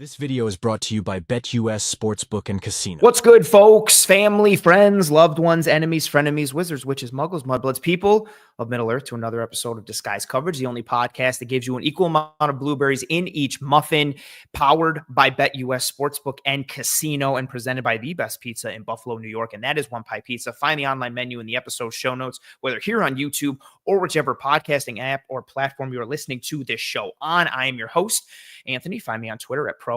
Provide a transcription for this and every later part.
This video is brought to you by BetUS Sportsbook and Casino. What's good, folks? Family, friends, loved ones, enemies, frenemies, wizards, witches, muggles, mudbloods, people of Middle Earth, to another episode of Disguise Coverage, the only podcast that gives you an equal amount of blueberries in each muffin, powered by BetUS Sportsbook and Casino, and presented by the best pizza in Buffalo, New York, and that is One Pie Pizza. Find the online menu in the episode show notes, whether here on YouTube or whichever podcasting app or platform you are listening to this show on. I am your host, Anthony. Find me on Twitter at pro__ant.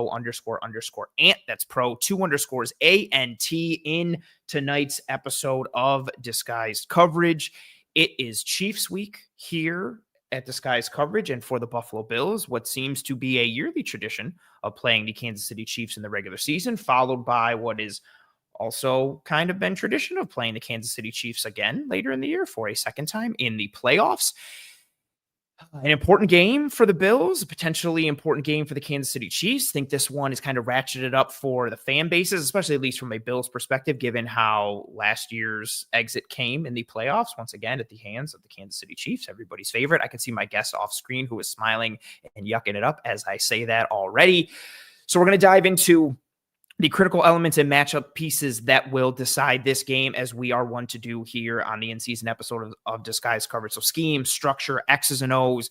That's pro2_ANT. In tonight's episode of Disguised Coverage, it is Chiefs week here at Disguised Coverage, and for the Buffalo Bills, what seems to be a yearly tradition of playing the Kansas City Chiefs in the regular season, followed by what is also kind of been tradition of playing the Kansas City Chiefs again later in the year for a second time in the playoffs. An important game for the Bills, a potentially important game for the Kansas City Chiefs. I think this one is kind of ratcheted up for the fan bases, especially at least from a Bills perspective, given how last year's exit came in the playoffs, once again, at the hands of the Kansas City Chiefs, everybody's favorite. I can see my guest off screen who is smiling and yucking it up as I say that already. So we're going to dive into the critical elements and matchup pieces that will decide this game, as we are one to do here on the in-season episode of Disguise Coverage. So scheme, structure, X's and O's,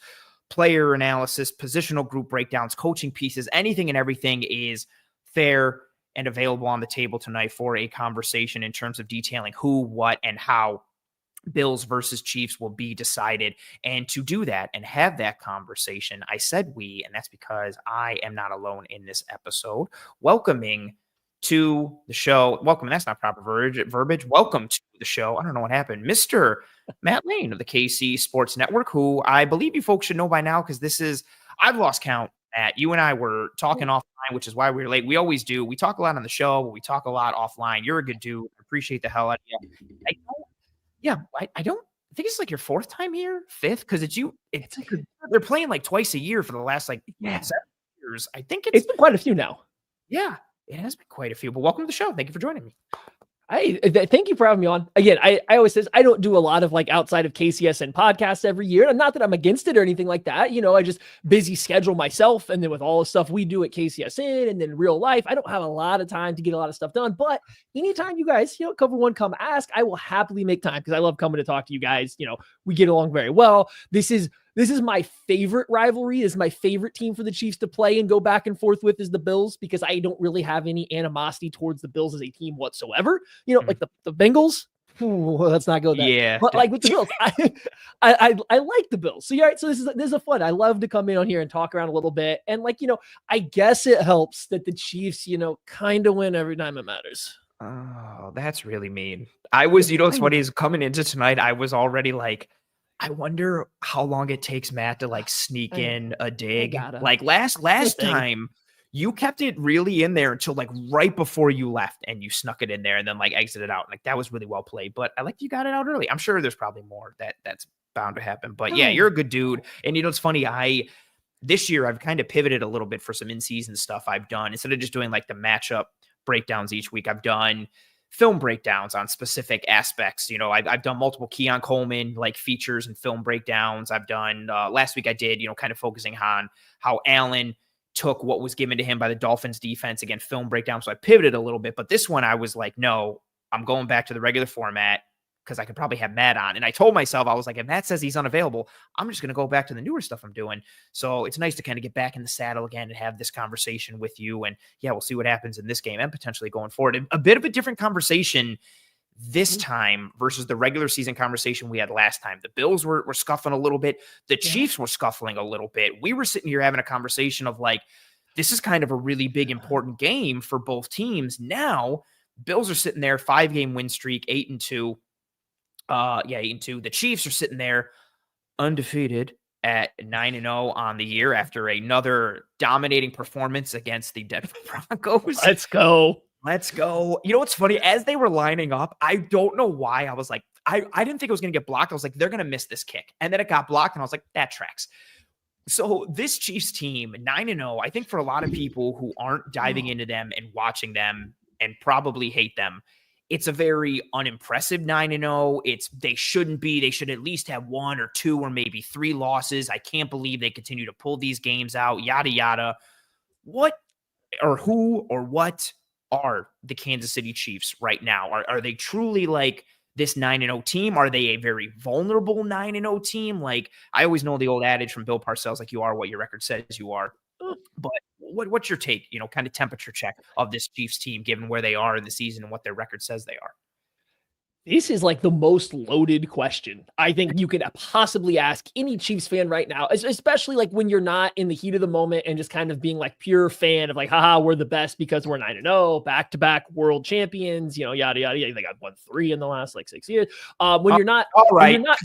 player analysis, positional group breakdowns, coaching pieces, anything and everything is fair and available on the table tonight for a conversation in terms of detailing who, what, and how Bills versus Chiefs will be decided. And to do that and have that conversation, I said we, and that's because I am not alone in this episode. Welcoming to the show, that's not proper verbiage. Welcome to the show. I don't know what happened. Mr. Matt Lane of the KC Sports Network, who I believe you folks should know by now, because I've lost count. Matt, you and I were talking offline, which is why we were late. We always do. We talk a lot on the show, but we talk a lot offline. You're a good dude. I appreciate the hell out of you. I think it's like your fourth time here, fifth, because it's like they're playing like twice a year for the last 7 years. I think it's been quite a few now. Yeah, it has been quite a few. But welcome to the show. Thank you for joining me. Thank you for having me on. Again, I always says I don't do a lot of like outside of KCSN podcasts every year. And not that I'm against it or anything like that. I just busy schedule myself. And then with all the stuff we do at KCSN and then real life, I don't have a lot of time to get a lot of stuff done. But anytime you guys, Cover One, come ask, I will happily make time, because I love coming to talk to you guys. We get along very well. This is my favorite rivalry. This is my favorite team for the Chiefs to play and go back and forth with, is the Bills, because I don't really have any animosity towards the Bills as a team whatsoever. Like the Bengals. Let's not go there. Yeah. But like with the Bills, I like the Bills. So so this is a fun. I love to come in on here and talk around a little bit. And I guess it helps that the Chiefs, kind of win every time it matters. Oh, that's really mean. What's funny is coming into tonight, I was already like, I wonder how long it takes Matt to sneak in a dig. Like last time, you kept it really in there until right before you left, and you snuck it in there and then exited out. That was really well played. But I you got it out early. I'm sure there's probably more that's bound to happen. But yeah, you're a good dude. And it's funny. This year I've kind of pivoted a little bit for some in-season stuff I've done. Instead of just doing the matchup breakdowns each week, I've done film breakdowns on specific aspects. I've done multiple Keon Coleman features and film breakdowns. I've done last week I did, kind of focusing on how Allen took what was given to him by the Dolphins defense, again, film breakdown. So I pivoted a little bit, but this one I was like, no, I'm going back to the regular format, because I could probably have Matt on. And I told myself, I was like, if Matt says he's unavailable, I'm just going to go back to the newer stuff I'm doing. So it's nice to kind of get back in the saddle again and have this conversation with you. And yeah, we'll see what happens in this game and potentially going forward. A bit of a different conversation this time versus the regular season conversation we had last time. The Bills were scuffling a little bit. The Chiefs were scuffling a little bit. We were sitting here having a conversation of this is kind of a really big, important game for both teams. Now, Bills are sitting there, 5-game win streak, 8-2. 8-2. The Chiefs are sitting there undefeated at 9-0 on the year after another dominating performance against the Denver Broncos. Let's go. What's funny? As they were lining up, I don't know why I was like, I didn't think it was going to get blocked. I was like, they're going to miss this kick. And then it got blocked, and I was like, that tracks. So this Chiefs team, 9-0, I think for a lot of people who aren't diving into them and watching them and probably hate them, it's a very unimpressive 9-0. They shouldn't be. They should at least have 1 or 2 or maybe 3 losses. I can't believe they continue to pull these games out, yada, yada. What or who or what are the Kansas City Chiefs right now? Are they truly like this 9-0 team? Are they a very vulnerable 9-0 team? Like, I always know the old adage from Bill Parcells, like, you are what your record says you are. But what's your take, kind of temperature check of this Chiefs team, given where they are in the season and what their record says they are? This is like the most loaded question I think you could possibly ask any Chiefs fan right now, especially like when you're not in the heat of the moment and just kind of being like pure fan of like, haha, we're the best because we're 9-0, back-to-back world champions, yada, yada, yada. They got won 3 in the last like 6 years. When you're not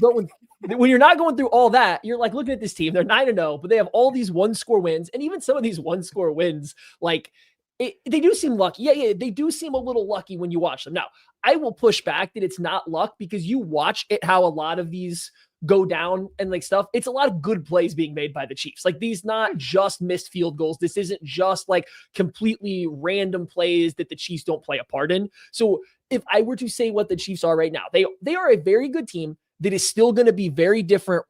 going through all that, you're like looking at this team, they're 9-0, but they have all these one-score wins. And even some of these one-score wins, like they do seem lucky. Yeah, they do seem a little lucky when you watch them. Now, I will push back that it's not luck because you watch it, how a lot of these go down and like stuff. It's a lot of good plays being made by the Chiefs. Like these, not just missed field goals. This isn't just like completely random plays that the Chiefs don't play a part in. So if I were to say what the Chiefs are right now, they are a very good team that is still going to be very different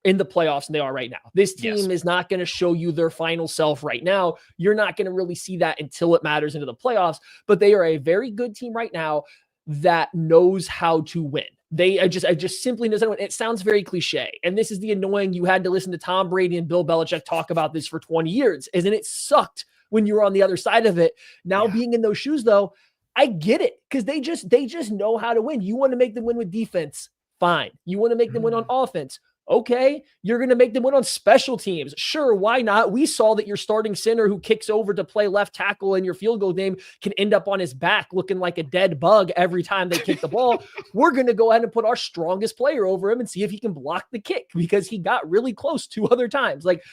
in the playoffs than they are right now. This team is not going to show you their final self right now. You're not going to really see that until it matters into the playoffs, but they are a very good team right now that knows how to win. I just simply knows how to win. It sounds very cliche. And this is the annoying, you had to listen to Tom Brady and Bill Belichick talk about this for 20 years. Isn't it sucked when you were on the other side of it? Now being in those shoes though, I get it. Cause they just know how to win. You want to make them win with defense. Fine. You want to make them win on offense. Okay, you're going to make them win on special teams. Sure, why not? We saw that your starting center who kicks over to play left tackle in your field goal game can end up on his back looking like a dead bug every time they kick the ball. We're going to go ahead and put our strongest player over him and see if he can block the kick because he got really close 2 other times. Like,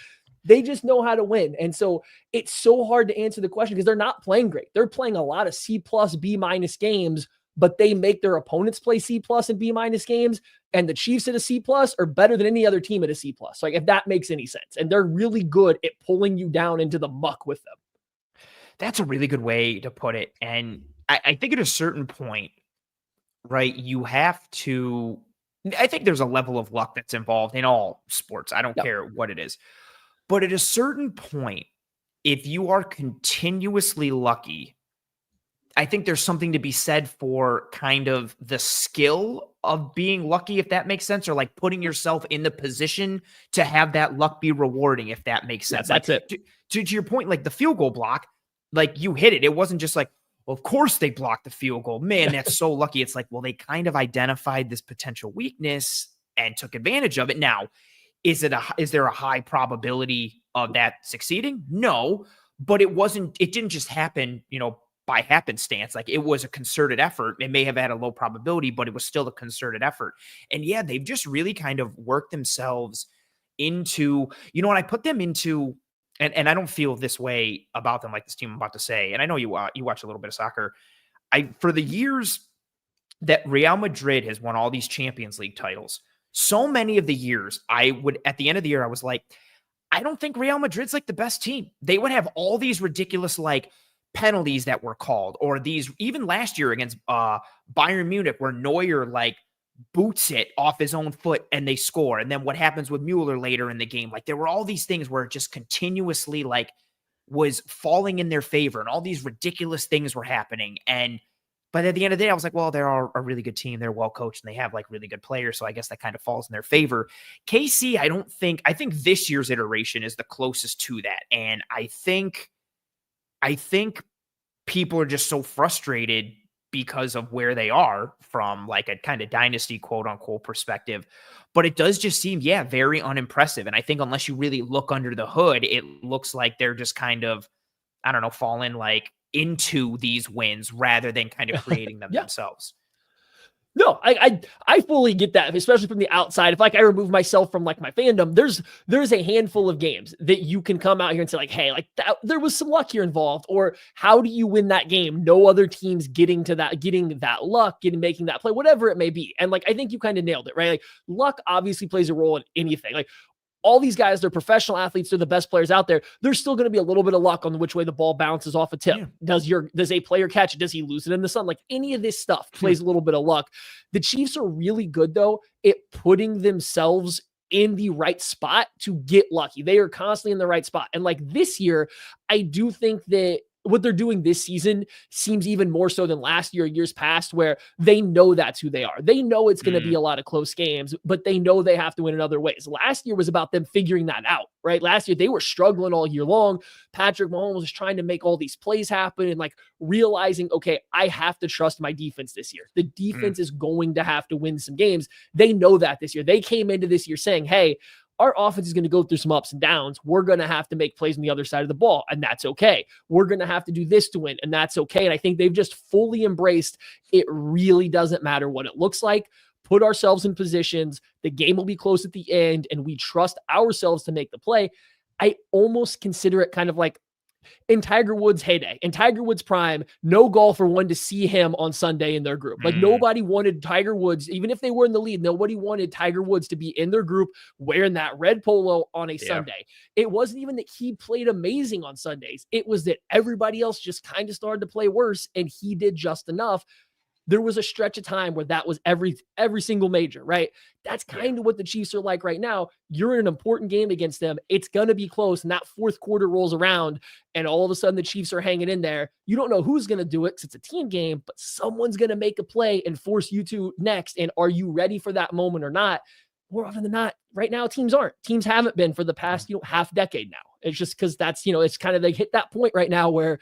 they just know how to win. And so it's so hard to answer the question because they're not playing great. They're playing a lot of C+, B- games, but they make their opponents play C+ and B- games. And the Chiefs at a C+ are better than any other team at a C+. Like, if that makes any sense. And they're really good at pulling you down into the muck with them. That's a really good way to put it. And I think at a certain point, right, I think there's a level of luck that's involved in all sports. I don't care what it is. But at a certain point, if you are continuously lucky, I think there's something to be said for kind of the skill of being lucky, if that makes sense, or like putting yourself in the position to have that luck be rewarding, if that makes sense. That's like, it. To your point, like the field goal block, like you hit it. It wasn't just like, well, of course they blocked the field goal. Man, that's so lucky. It's like, well, they kind of identified this potential weakness and took advantage of it. Now, is there a high probability of that succeeding? No, but it didn't just happen, by happenstance. Like, it was a concerted effort. It may have had a low probability, but it was still a concerted effort. And yeah, they've just really kind of worked themselves into, when I put them into, and I don't feel this way about them like this team I'm about to say, and I know you watch a little bit of soccer. For the years that Real Madrid has won all these Champions League titles, so many of the years at the end of the year, I was like, I don't think Real Madrid's like the best team. They would have all these ridiculous, like, penalties that were called, or these, even last year against Bayern Munich, where Neuer like boots it off his own foot and they score. And then what happens with Mueller later in the game? Like, there were all these things where it just continuously like was falling in their favor, and all these ridiculous things were happening. But at the end of the day, I was like, well, they're a really good team. They're well coached and they have like really good players. So I guess that kind of falls in their favor. KC, I think this year's iteration is the closest to that. And I think people are just so frustrated because of where they are from like a kind of dynasty, quote unquote, perspective. But it does just seem, very unimpressive. And I think unless you really look under the hood, it looks like they're just kind of, I don't know, falling like into these wins rather than kind of creating them themselves. No, I fully get that, especially from the outside. If like I remove myself from like my fandom, there's a handful of games that you can come out here and say like, hey, like there was some luck here involved, or how do you win that game? No other teams getting that luck, making that play, whatever it may be. And like, I think you kind of nailed it, right? Like, luck obviously plays a role in anything. Like, all these guys, they're professional athletes. They're the best players out there. There's still going to be a little bit of luck on which way the ball bounces off a tip. Yeah. Does a player catch it? Does he lose it in the sun? Like, any of this stuff plays a little bit of luck. The Chiefs are really good though at putting themselves in the right spot to get lucky. They are constantly in the right spot. And like this year, I do think that what they're doing this season seems even more so than last year, years past, where they know that's who they are. They know it's going to be a lot of close games, but they know they have to win in other ways. Last year was about them figuring that out, right? Last year, they were struggling all year long. Patrick Mahomes was trying to make all these plays happen and like realizing, okay, I have to trust my defense this year. The defense is going to have to win some games. They know that this year. They came into this year saying, hey, our offense is going to go through some ups and downs. We're going to have to make plays on the other side of the ball, and that's okay. We're going to have to do this to win, and that's okay. And I think they've just fully embraced it really doesn't matter what it looks like. Put ourselves in positions. The game will be close at the end, and we trust ourselves to make the play. I almost consider it kind of like in Tiger Woods' heyday, in Tiger Woods' prime, no golfer wanted to see him on Sunday in their group. Like nobody wanted Tiger Woods, even if they were in the lead, nobody wanted Tiger Woods to be in their group wearing that red polo on a Sunday. It wasn't even that he played amazing on Sundays. It was that everybody else just kind of started to play worse, and he did just enough. There was a stretch of time where that was every single major, right? That's kind of what the Chiefs are like right now. You're in an important game against them. It's going to be close, and that fourth quarter rolls around, and all of a sudden the Chiefs are hanging in there. You don't know who's going to do it because it's a team game, but someone's going to make a play and force you to next. And are you ready for that moment or not? More often than not, right now, teams aren't. Teams haven't been for the past, half decade now. It's just because that's, it's kind of they hit that point right now where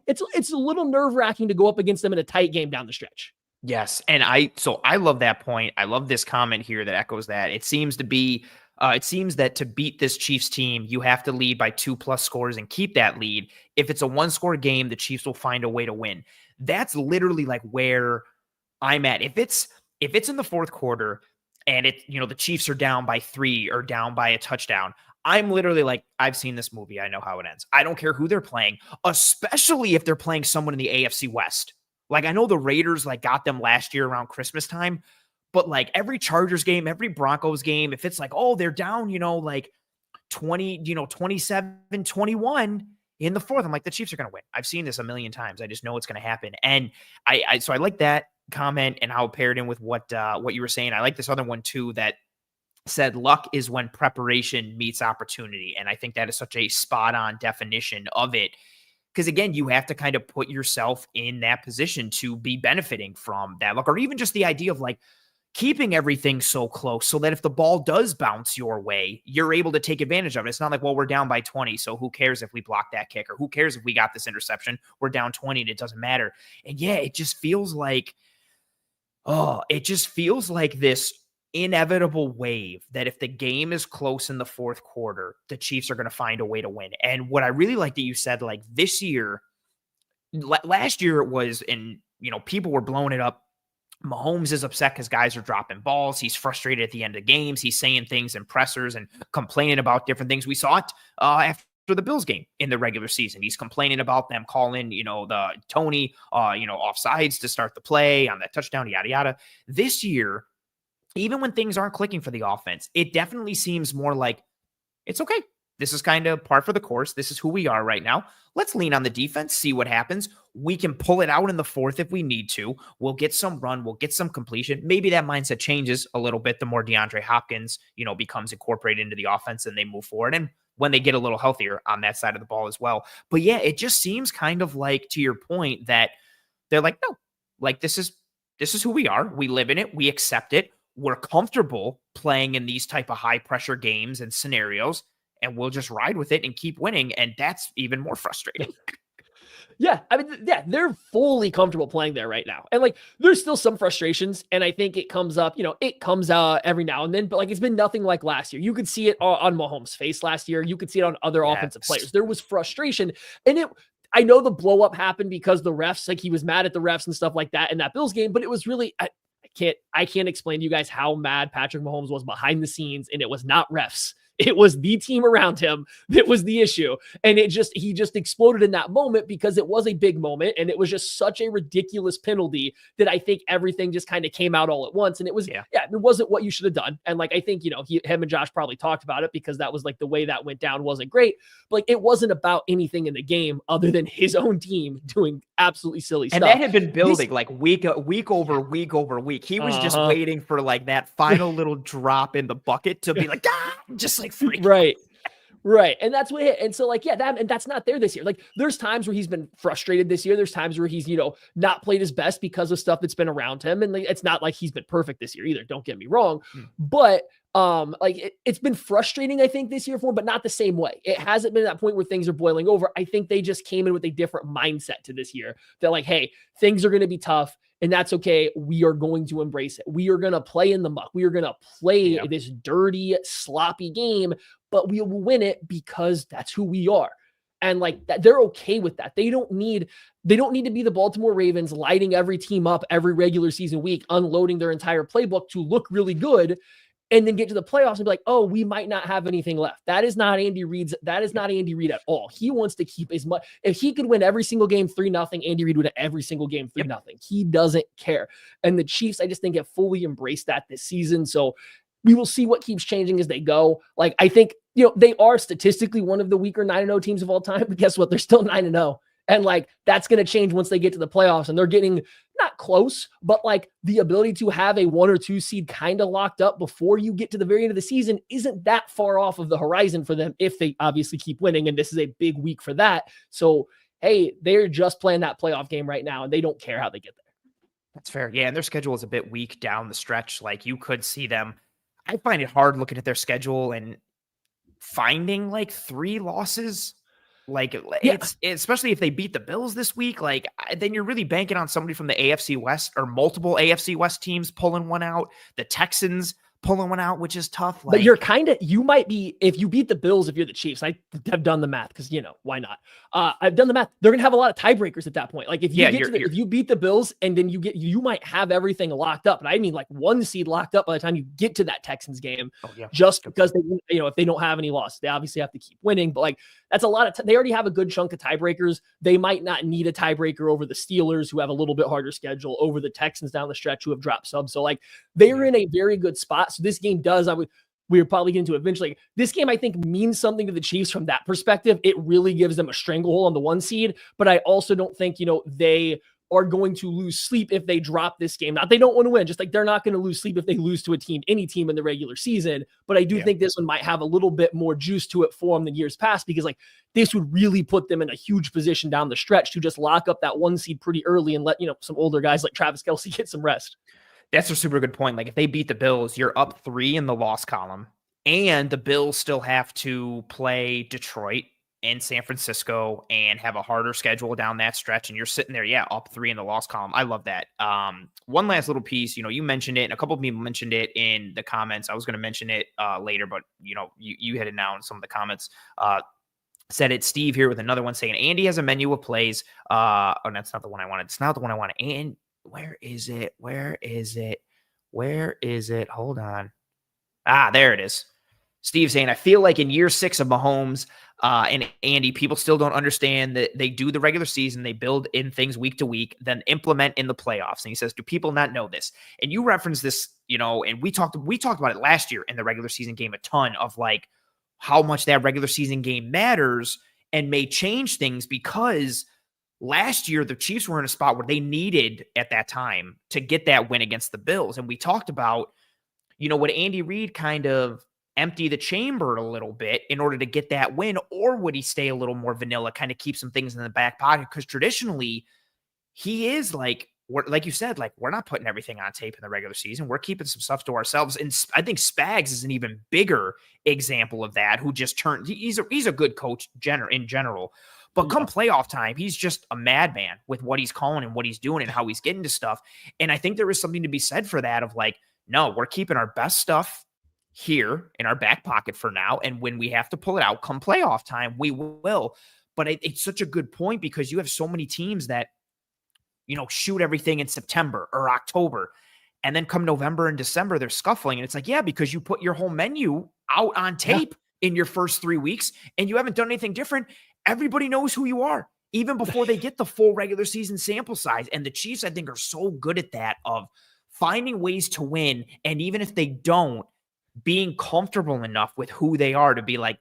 it's a little nerve-wracking to go up against them in a tight game down the stretch. Yes. And I love that point. I love this comment here that echoes that. It seems that to beat this Chiefs team, you have to lead by 2+ scores and keep that lead. If it's a 1-score game, the Chiefs will find a way to win. That's literally like where I'm at. If it's in the fourth quarter and the Chiefs are down by 3 or down by a touchdown, I'm literally like, I've seen this movie. I know how it ends. I don't care who they're playing, especially if they're playing someone in the AFC West. Like, I know the Raiders got them last year around Christmas time, but like every Chargers game, every Broncos game, if it's like, oh, they're down, 20, 27-21 in the fourth, I'm like, the Chiefs are going to win. I've seen this a million times. I just know it's going to happen. And so I like that comment and how it paired in with what you were saying. I like this other one too, that said luck is when preparation meets opportunity. And I think that is such a spot on definition of it. Because again, you have to kind of put yourself in that position to be benefiting from that luck, or even just the idea of like keeping everything so close so that if the ball does bounce your way, you're able to take advantage of it. It's not like, well, we're down by 20, so who cares if we block that kick, or who cares if we got this interception? We're down 20 and it doesn't matter. And yeah, it just feels like this inevitable wave that if the game is close in the fourth quarter, the Chiefs are going to find a way to win. And what I really like that you said, like this year, last year it was, and people were blowing it up. Mahomes is upset because guys are dropping balls. He's frustrated at the end of games. He's saying things in pressers and complaining about different things. We saw it after the Bills game in the regular season. He's complaining about them calling, the Tony, offsides to start the play on that touchdown, yada, yada. This year, even when things aren't clicking for the offense, it definitely seems more like it's okay. This is kind of par for the course. This is who we are right now. Let's lean on the defense, see what happens. We can pull it out in the fourth if we need to. We'll get some run. We'll get some completion. Maybe that mindset changes a little bit the more DeAndre Hopkins, becomes incorporated into the offense and they move forward. And when they get a little healthier on that side of the ball as well. But yeah, it just seems kind of like, to your point, that they're like, no, like this is who we are. We live in it. We accept it. We're comfortable playing in these type of high pressure games and scenarios, and we'll just ride with it and keep winning. And that's even more frustrating. Yeah. I mean, yeah, they're fully comfortable playing there right now. And like, there's still some frustrations. And I think it comes up, it comes out every now and then, but like, it's been nothing like last year. You could see it on Mahomes' face last year. You could see it on other offensive players. There was frustration, and I know the blow up happened because the refs, like he was mad at the refs and stuff like that in that Bills game, but it was really, I can't explain to you guys how mad Patrick Mahomes was behind the scenes, and it was not refs. It was the team around him that was the issue. And he just exploded in that moment because it was a big moment. And it was just such a ridiculous penalty that I think everything just kind of came out all at once. And it was, it wasn't what you should have done. And like, I think, him and Josh probably talked about it because that was like the way that went down wasn't great. But like, it wasn't about anything in the game other than his own team doing absolutely silly stuff. And that had been building like week over week. He was just waiting for like that final little drop in the bucket to be like, just like freak. Right. Right. And that's what and so like, yeah, that's not there this year. Like there's times where he's been frustrated this year. There's times where he's, not played his best because of stuff that's been around him. And like, it's not like he's been perfect this year either. Don't get me wrong. But like it's been frustrating, I think, this year for him, but not the same way. It hasn't been that point where things are boiling over. I think they just came in with a different mindset to this year. They're like, hey, things are going to be tough. And that's okay. We are going to embrace it. We are going to play in the muck. We are going to play this dirty, sloppy game, but we will win it because that's who we are. And like that, they're okay with that. They don't need to be the Baltimore Ravens lighting every team up every regular season week, unloading their entire playbook to look really good. And then get to the playoffs and be like, oh, we might not have anything left. That is not Andy Reid at all. He wants to keep as much. If he could win every single game 3-0, Andy Reid would win every single game 3-0. He doesn't care. And the Chiefs, I just think, have fully embraced that this season. So we will see what keeps changing as they go. Like, I think, they are statistically one of the weaker 9-0 teams of all time, but guess what? They're still 9-0. And like, that's going to change once they get to the playoffs and they're getting not close, but like the ability to have a 1 or 2 seed kind of locked up before you get to the very end of the season isn't that far off of the horizon for them if they obviously keep winning. And this is a big week for that. So, hey, they're just playing that playoff game right now and they don't care how they get there. That's fair. Yeah. And their schedule is a bit weak down the stretch. Like you could see them. I find it hard looking at their schedule and finding like 3 losses. Like it's especially if they beat the Bills this week, like then you're really banking on somebody from the AFC West or multiple AFC West teams pulling one out. The Texans pulling one out, which is tough. But you might be, if you beat the Bills, if you're the Chiefs, I have done the math because, why not? I've done the math. They're going to have a lot of tiebreakers at that point. Like if you beat the Bills and then you might have everything locked up. And I mean like 1 seed locked up by the time you get to that Texans game, just because they, if they don't have any loss, they obviously have to keep winning. But like, that's a lot of, they already have a good chunk of tiebreakers. They might not need a tiebreaker over the Steelers, who have a little bit harder schedule, over the Texans down the stretch, who have dropped subs. So like they're in a very good spot. So this game we're probably getting to eventually. This game, I think, means something to the Chiefs from that perspective. It really gives them a stranglehold on the 1 seed, but I also don't think, they are going to lose sleep if they drop this game. Not they don't want to win, just like they're not going to lose sleep if they lose to any team in the regular season. But I do think this one might have a little bit more juice to it for them than years past, because like this would really put them in a huge position down the stretch to just lock up that 1 seed pretty early and let, some older guys like Travis Kelce get some rest. That's a super good point. Like if they beat the Bills, you're up 3 in the loss column, and the Bills still have to play Detroit and San Francisco and have a harder schedule down that stretch. And you're sitting there, up 3 in the loss column. I love that. One last little piece, you mentioned it, and a couple of people mentioned it in the comments. I was going to mention it later, but you hit it now in some of the comments. Said it. Steve here with another one saying Andy has a menu of plays. That's not the one I wanted. It's not the one I wanted. And where is it? Hold on. There it is. Steve saying, I feel like in year 6 of Mahomes and Andy, people still don't understand that they do the regular season. They build in things week to week, then implement in the playoffs. And he says, do people not know this? And you referenced this, and we talked about it last year in the regular season game, a ton of like how much that regular season game matters and may change things, because last year, the Chiefs were in a spot where they needed at that time to get that win against the Bills. And we talked about, would Andy Reid kind of empty the chamber a little bit in order to get that win, or would he stay a little more vanilla, kind of keep some things in the back pocket? Because traditionally, he is like you said, like we're not putting everything on tape in the regular season. We're keeping some stuff to ourselves. And I think Spags is an even bigger example of that, who just turned, he's a good coach in general. But come playoff time, he's just a madman with what he's calling and what he's doing and how he's getting to stuff. And I think there is something to be said for that, of like, no, we're keeping our best stuff here in our back pocket for now. And when we have to pull it out come playoff time, we will. But it's such a good point, because you have so many teams that, shoot everything in September or October. And then come November and December, they're scuffling. And it's like, because you put your whole menu out on tape in your first 3 weeks and you haven't done anything different. Everybody knows who you are, even before they get the full regular season sample size. And the Chiefs, I think, are so good at that, of finding ways to win. And even if they don't, being comfortable enough with who they are to be like,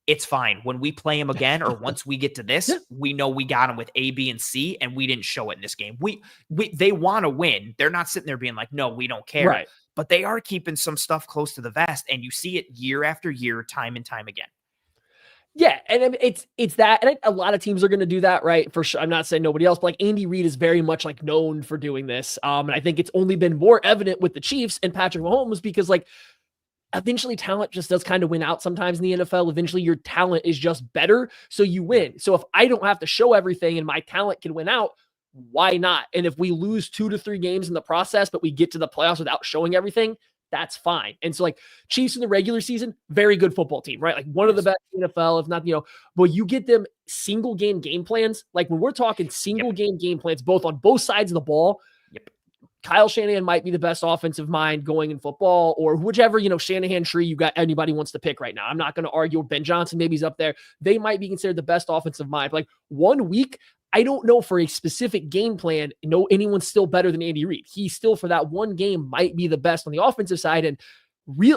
it's fine. When we play them again, or once we get to this, we know we got them with A, B, and C, and we didn't show it in this game. They want to win. They're not sitting there being like, no, we don't care. Right. But they are keeping some stuff close to the vest, and you see it year after year, time and time again. Yeah, and I mean, it's that, and a lot of teams are going to do that, right? For sure. I'm not saying nobody else, but like Andy Reid is very much like known for doing this. And I think it's only been more evident with the Chiefs and Patrick Mahomes because like eventually talent just does kind of win out sometimes in the NFL. Eventually your talent is just better, so you win. So if I don't have to show everything and my talent can win out, why not? And if we lose 2 to 3 games in the process, but we get to the playoffs without showing everything, that's fine. And so like Chiefs in the regular season, very good football team, right? Like one of the best in the NFL, if not, but you get them single game plans. Like when we're talking single game plans, both on both sides of the ball, Kyle Shanahan might be the best offensive mind going in football, or whichever, Shanahan tree you got anybody wants to pick right now. I'm not going to argue. Ben Johnson, maybe he's up there. They might be considered the best offensive mind. Like 1 week, I don't know for a specific game plan. No, anyone's still better than Andy Reid. He still for that one game might be the best on the offensive side. And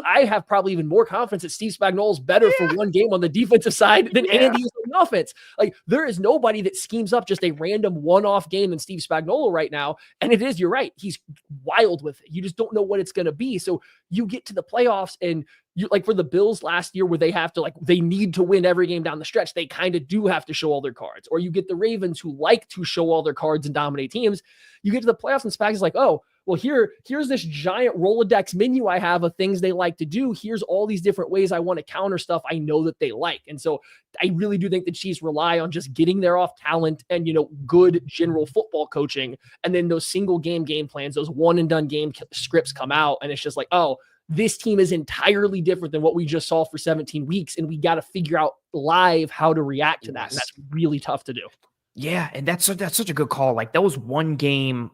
I have probably even more confidence that Steve Spagnuolo is better for one game on the defensive side than Andy is on the offense. Like there is nobody that schemes up just a random one-off game than Steve Spagnuolo right now. And it is, you're right. He's wild with it. You just don't know what it's going to be. So you get to the playoffs and you like for the Bills last year where they have to they need to win every game down the stretch. They kind of do have to show all their cards. Or you get the Ravens who like to show all their cards and dominate teams. You get to the playoffs and Spags is like, oh, well, here's this giant Rolodex menu I have of things they like to do. Here's all these different ways I want to counter stuff I know that they like. And so I really do think the Chiefs rely on just getting their off talent and, good general football coaching. And then those single game plans, those one and done game scripts come out. And it's just like, oh, this team is entirely different than what we just saw for 17 weeks. And we got to figure out live how to react to that. And that's really tough to do. Yeah. And that's such a good call. Like those one game,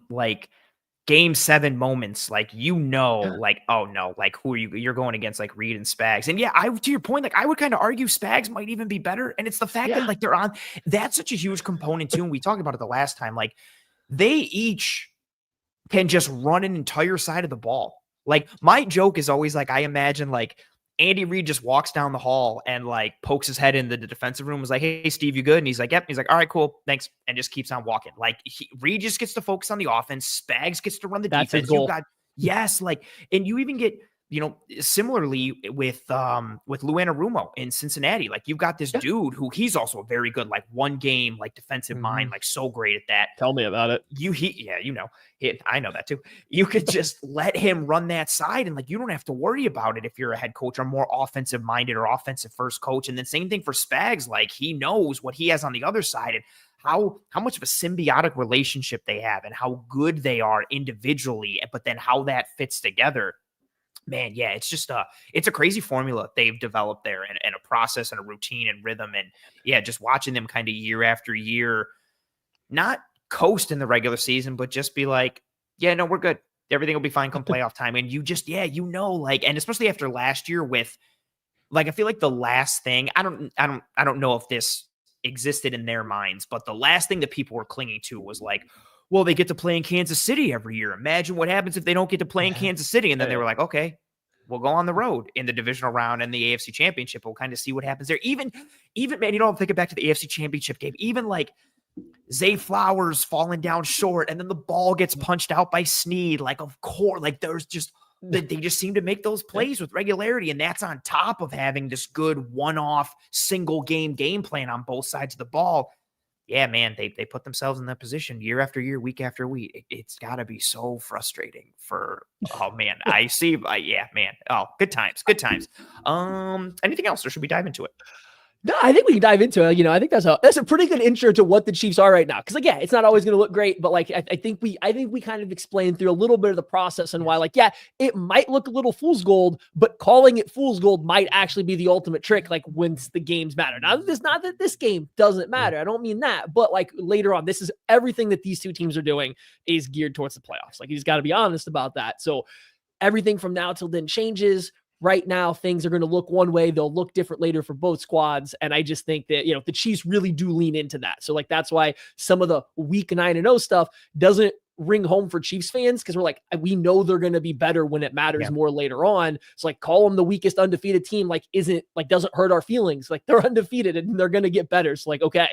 Game 7 moments, oh no, who are you? You're going against Reid and Spags. And yeah, to your point, I would kind of argue Spags might even be better. And it's the fact that they're on, that's such a huge component too. And we talked about it the last time, they each can just run an entire side of the ball. My joke is always I imagine Andy Reid just walks down the hall and pokes his head in the defensive room, was like, hey, Steve, you good? And he's like, yep. He's like, all right, cool. Thanks. And just keeps on walking. Reid just gets to focus on the offense. Spags gets to run the defense. You got, and you even get, similarly with Lou Anarumo in Cincinnati, you've got this dude who he's also very good, one game, defensive mind, so great at that. Tell me about it. I know that too. You could just let him run that side and you don't have to worry about it if you're a head coach or more offensive minded or offensive first coach. And then same thing for Spags, he knows what he has on the other side and how much of a symbiotic relationship they have and how good they are individually, but then how that fits together. Man, yeah, it's just it's a crazy formula they've developed there and a process and a routine and rhythm. And yeah, just watching them kind of year after year, not coast in the regular season, but just be yeah, no, we're good. Everything will be fine come playoff time. And you just, and especially after last year with I feel the last thing, I don't know if this existed in their minds, but the last thing that people were clinging to was well, they get to play in Kansas City every year. Imagine what happens if they don't get to play in Kansas City. And then they were like, okay, we'll go on the road in the divisional round and the AFC Championship. We'll kind of see what happens there. Even man, I'm thinking back to the AFC Championship game. Even Zay Flowers falling down short, and then the ball gets punched out by Snead. Of course, there's just they just seem to make those plays with regularity, and that's on top of having this good one-off single game plan on both sides of the ball. Yeah, man, they put themselves in that position year after year, week after week. It's got to be so frustrating for, oh, man, I see. Yeah, man. Oh, good times. Anything else, or should we dive into it? No, I think we can dive into it. I think that's a pretty good intro to what the Chiefs are right now. Because again, it's not always going to look great, but I think we kind of explained through a little bit of the process and why it might look a little fool's gold, but calling it fool's gold might actually be the ultimate trick. When the games matter. Now, it's not that this game doesn't matter. I don't mean that, but later on, this is everything that these two teams are doing is geared towards the playoffs. You just got to be honest about that. So everything from now till then changes. Right now, things are going to look one way. They'll look different later for both squads. And I just think that, the Chiefs really do lean into that. So that's why some of the week 9-0 stuff doesn't ring home for Chiefs fans. Cause we know they're going to be better when it matters more later on. So call them the weakest undefeated team, doesn't hurt our feelings. They're undefeated and they're going to get better. So okay.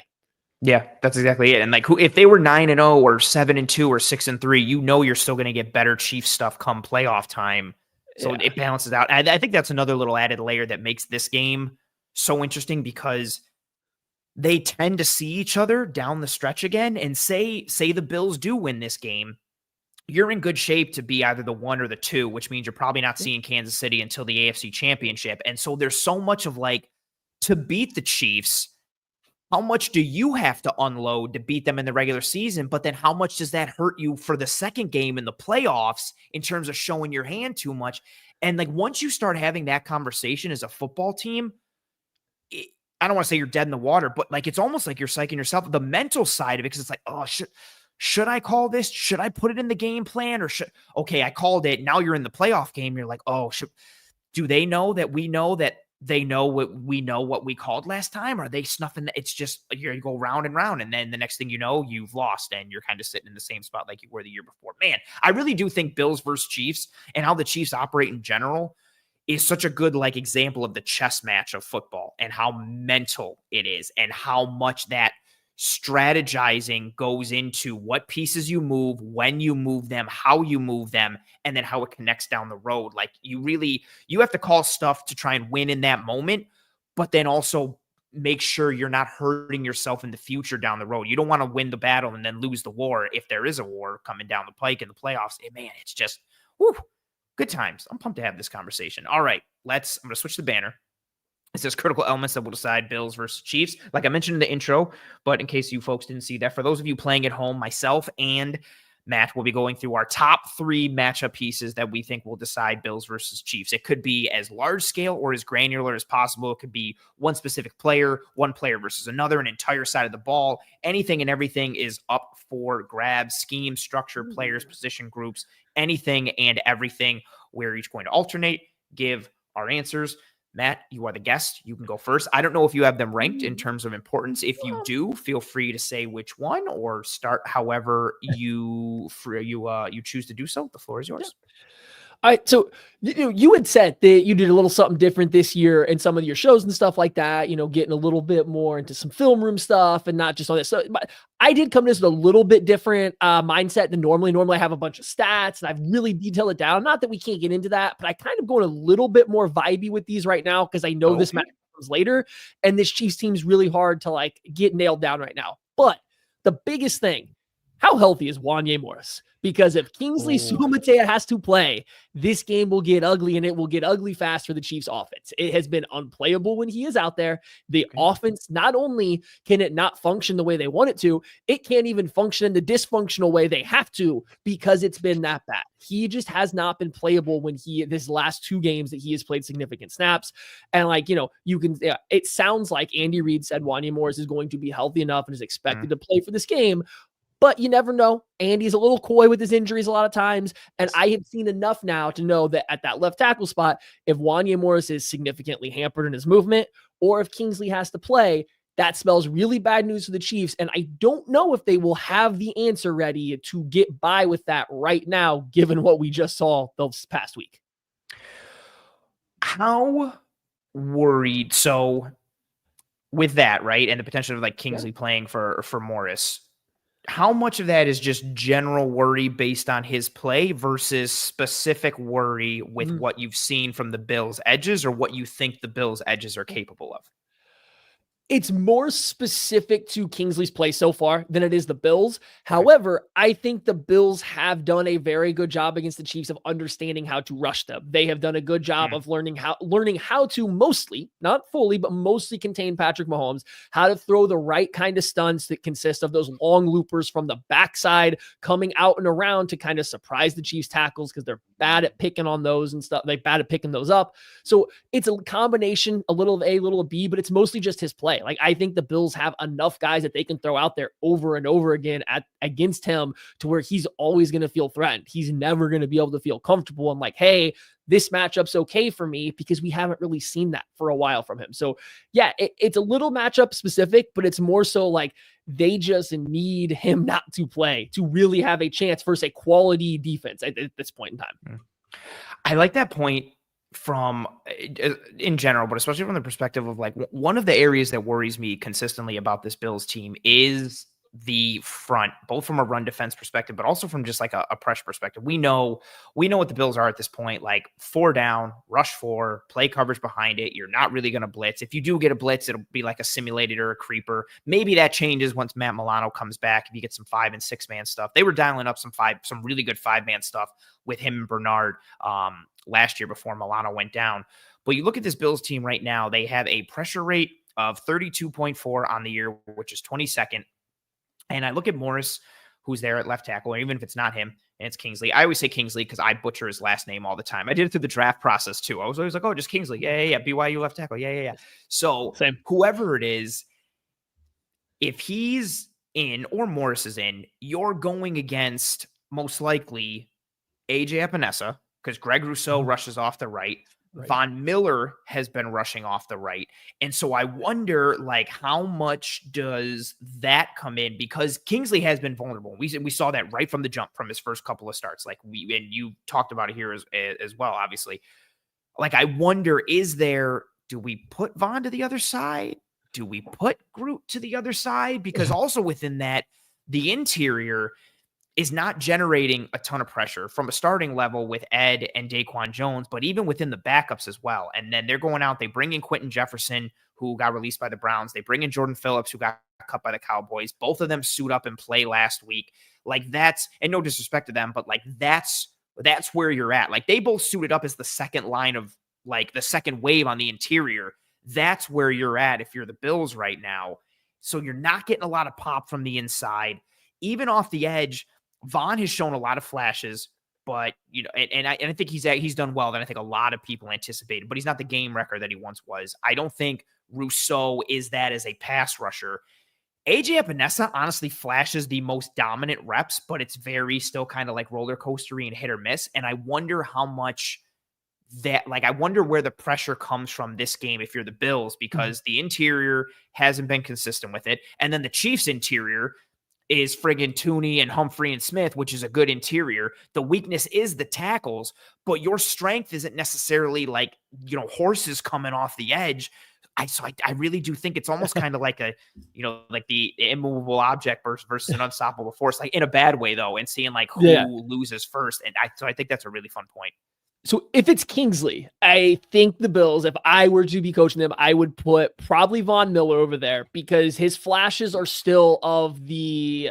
Yeah, that's exactly it. And if they were 9-0 or 7-2 or 6-3, you're still going to get better Chiefs stuff come playoff time. So it balances out. I think that's another little added layer that makes this game so interesting because they tend to see each other down the stretch again, and say the Bills do win this game, you're in good shape to be either the 1 or the 2, which means you're probably not seeing Kansas City until the AFC Championship. And so there's so much of like, to beat the Chiefs, how much do you have to unload to beat them in the regular season? But then how much does that hurt you for the second game in the playoffs in terms of showing your hand too much? And like, once you start having that conversation as a football team, I don't want to say you're dead in the water, but like, it's almost like you're psyching yourself, the mental side of it. Cause it's like, oh, should I call this? Should I put it in the game plan, or okay, I called it. Now you're in the playoff game. You're like, oh, do they know that we know that they know what we called last time? Are they snuffing? It's just you go round and round. And then the next thing you know, you've lost and you're kind of sitting in the same spot like you were the year before. Man, I really do think Bills versus Chiefs and how the Chiefs operate in general is such a good like example of the chess match of football and how mental it is and how much that strategizing goes into what pieces you move, when you move them, how you move them, and then how it connects down the road. Like you have to call stuff to try and win in that moment, but then also make sure you're not hurting yourself in the future down the road. You don't want to win the battle and then lose the war if there is a war coming down the pike in the playoffs. Man, it's just good times. I'm pumped to have this conversation. All right, I'm going to switch the banner. It says critical elements that will decide Bills versus Chiefs. Like I mentioned in the intro, but in case you folks didn't see that, for those of you playing at home, myself and Matt will be going through our top 3 matchup pieces that we think will decide Bills versus Chiefs. It could be as large scale or as granular as possible. It could be one specific player, one player versus another, an entire side of the ball. Anything and everything is up for grabs, scheme, structure, players, position groups, anything and everything. We're each going to alternate, give our answers. Matt, you are the guest. You can go first. I don't know if you have them ranked in terms of importance. If you do, feel free to say which one or start however you choose to do so. The floor is yours. All right. So, you had said that you did a little something different this year in some of your shows and stuff like that, getting a little bit more into some film room stuff and not just all this. So I did come to this with a little bit different mindset than normally. Normally I have a bunch of stats and I've really detailed it down. Not that we can't get into that, but I kind of going a little bit more vibey with these right now because I know this match comes later and this Chiefs team's really hard to like get nailed down right now. But the biggest thing, how healthy is Wanya Morris? Because if Kingsley Suamataia has to play, this game will get ugly, and it will get ugly fast for the Chiefs offense. It has been unplayable when he is out there. The offense, not only can it not function the way they want it to, it can't even function in the dysfunctional way they have to because it's been that bad. He just has not been playable when this last 2 games that he has played significant snaps. And it sounds like Andy Reid said Wanya Morris is going to be healthy enough and is expected to play for this game. But you never know. Andy's a little coy with his injuries a lot of times. And I have seen enough now to know that at that left tackle spot, if Wanya Morris is significantly hampered in his movement, or if Kingsley has to play, that spells really bad news for the Chiefs. And I don't know if they will have the answer ready to get by with that right now, given what we just saw this past week. How worried? So with that, right, and the potential of like Kingsley playing for Morris, how much of that is just general worry based on his play versus specific worry with what you've seen from the Bills' edges or what you think the Bills' edges are capable of? It's more specific to Kingsley's play so far than it is the Bills. However, I think the Bills have done a very good job against the Chiefs of understanding how to rush them. They have done a good job of learning how to mostly, not fully, but mostly contain Patrick Mahomes, how to throw the right kind of stunts that consist of those long loopers from the backside coming out and around to kind of surprise the Chiefs tackles because they're bad at picking on those and stuff. They're bad at picking those up. So it's a combination, a little of A, a little of B, but it's mostly just his play. Like, I think the Bills have enough guys that they can throw out there over and over again against him to where he's always going to feel threatened. He's never going to be able to feel comfortable and like, hey, this matchup's okay for me, because we haven't really seen that for a while from him. So yeah, it's a little matchup specific, but it's more so like they just need him not to play to really have a chance versus a quality defense at this point in time. I like that point from in general, but especially from the perspective of like one of the areas that worries me consistently about this Bills team is the front, both from a run defense perspective, but also from just like a pressure perspective. We know what the Bills are at this point, like 4 down, rush 4, play coverage behind it. You're not really going to blitz. If you do get a blitz, it'll be like a simulated or a creeper. Maybe that changes once Matt Milano comes back. If you get some 5 and 6 man stuff, they were dialing up some really good 5-man stuff with him and Bernard last year before Milano went down. But you look at this Bills team right now, they have a pressure rate of 32.4 on the year, which is 22nd. And I look at Morris, who's there at left tackle, or even if it's not him, and it's Kingsley. I always say Kingsley because I butcher his last name all the time. I did it through the draft process too. I was always like, oh, just Kingsley. Yeah. BYU left tackle. Yeah. So Same. Whoever it is, if he's in or Morris is in, you're going against most likely AJ Epinesa because Greg Rousseau rushes off the right. Von Miller has been rushing off the right. And so I wonder, like, how much does that come in? Because Kingsley has been vulnerable. We saw that right from the jump from his first couple of starts. Like, and you talked about it here as well, obviously. Like, I wonder, do we put Von to the other side? Do we put Groot to the other side? Because also within that, the interior is not generating a ton of pressure from a starting level with Ed and Daquan Jones, but even within the backups as well. And then they're going out, they bring in Quentin Jefferson, who got released by the Browns. They bring in Jordan Phillips, who got cut by the Cowboys. Both of them suit up and play last week. Like that's, and no disrespect to them, but like that's where you're at. Like they both suited up as the second line of like the second wave on the interior. That's where you're at if you're the Bills right now. So you're not getting a lot of pop from the inside. Even off the edge, Von has shown a lot of flashes, but you know, and I think he's done well than I think a lot of people anticipated, but he's not the game wrecker that he once was. I don't think Rousseau is that as a pass rusher. AJ Epinesa honestly flashes the most dominant reps, but it's very still kind of like roller coastery and hit or miss. And I wonder how much I wonder where the pressure comes from this game if you're the Bills, because the interior hasn't been consistent with it. And then the Chiefs interior is friggin' Tooney and Humphrey and Smith, which is a good interior. The weakness is the tackles, but your strength isn't necessarily like, you know, horses coming off the edge. I really do think it's almost kind of like like the immovable object versus an unstoppable force, like in a bad way though, and seeing like who loses first. And I think that's a really fun point. So if it's Kingsley, I think the Bills, if I were to be coaching them, I would put probably Von Miller over there because his flashes are still of the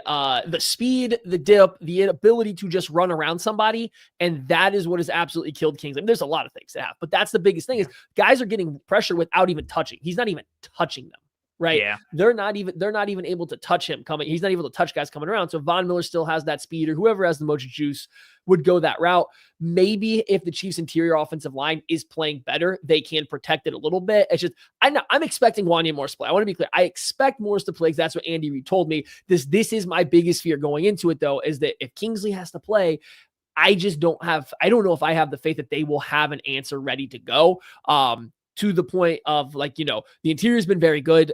speed, the dip, the ability to just run around somebody. And that is what has absolutely killed Kingsley. I mean, there's a lot of things to have, but that's the biggest thing is guys are getting pressure without even touching. He's not even touching them. Right. Yeah. They're not even able to touch him coming. He's not able to touch guys coming around. So Von Miller still has that speed, or whoever has the most juice would go that route. Maybe if the Chiefs interior offensive line is playing better, they can protect it a little bit. It's just, I'm expecting Wanya Morris to play. I want to be clear. I expect Morris to play because that's what Andy Reid told me. This is my biggest fear going into it though, is that if Kingsley has to play, I don't know if I have the faith that they will have an answer ready to go. To the point of like, you know, the interior has been very good.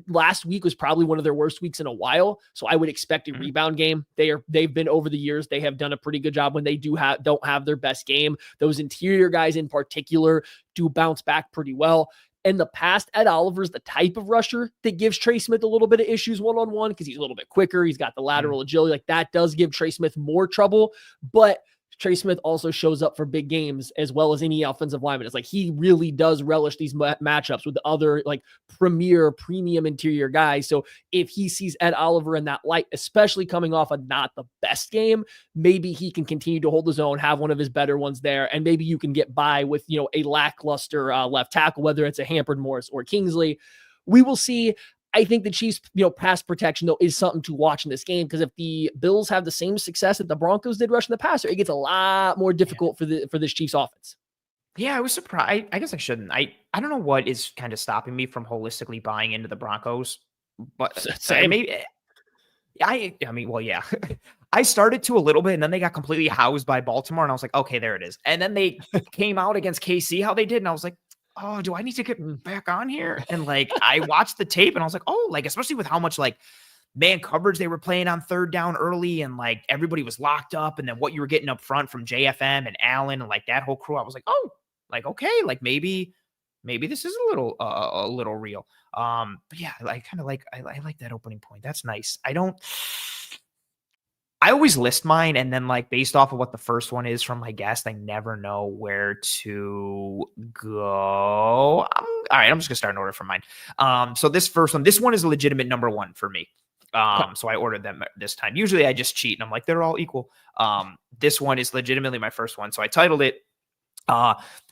Last week was probably one of their worst weeks in a while. So I would expect a rebound game. They've been over the years. They have done a pretty good job when they don't have their best game. Those interior guys in particular do bounce back pretty well. In the past, Ed Oliver's the type of rusher that gives Trey Smith a little bit of issues one-on-one because he's a little bit quicker. He's got the lateral agility. Like that does give Trey Smith more trouble, but Trey Smith also shows up for big games as well as any offensive lineman. It's like he really does relish these matchups with the other like premium interior guys. So if he sees Ed Oliver in that light, especially coming off of not the best game, maybe he can continue to hold his own, have one of his better ones there, and maybe you can get by with, you know, a lackluster left tackle, whether it's a hampered Morris or Kingsley. We will see. I think the Chiefs, you know, pass protection, though, is something to watch in this game because if the Bills have the same success that the Broncos did rushing the passer, it gets a lot more difficult for this Chiefs offense. Yeah, I was surprised. I guess I shouldn't. I don't know what is kind of stopping me from holistically buying into the Broncos, but maybe I mean, well, yeah. I started to a little bit, and then they got completely housed by Baltimore, and I was like, okay, there it is. And then they came out against KC, how they did, and I was like, oh, do I need to get back on here? And like, I watched the tape and I was like, oh, like, especially with how much like man coverage they were playing on third down early and like everybody was locked up. And then what you were getting up front from JFM and Allen and like that whole crew, I was like, oh, like, okay, like maybe maybe this is a little real. But yeah, I kind of I like that opening point. That's nice. I always list mine, and then like based off of what the first one is from my guest, I never know where to go. All right, I'm just gonna start an order from mine. So this one is a legitimate number one for me. So I ordered them this time. Usually I just cheat and I'm like, they're all equal. This one is legitimately my first one. So I titled it,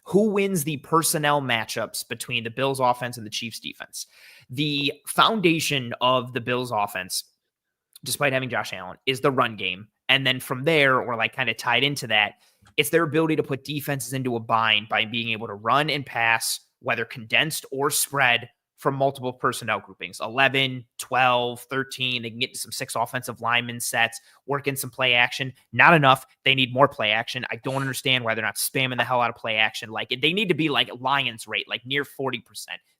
who wins the personnel matchups between the Bills offense and the Chiefs defense? The foundation of the Bills offense, despite having Josh Allen, is the run game. And then from there, or like kind of tied into that, it's their ability to put defenses into a bind by being able to run and pass, whether condensed or spread, from multiple personnel groupings, 11, 12, 13. They can get to some 6 offensive lineman sets, work in some play action. Not enough. They need more play action. I don't understand why they're not spamming the hell out of play action. Like, they need to be like Lions rate, like near 40%.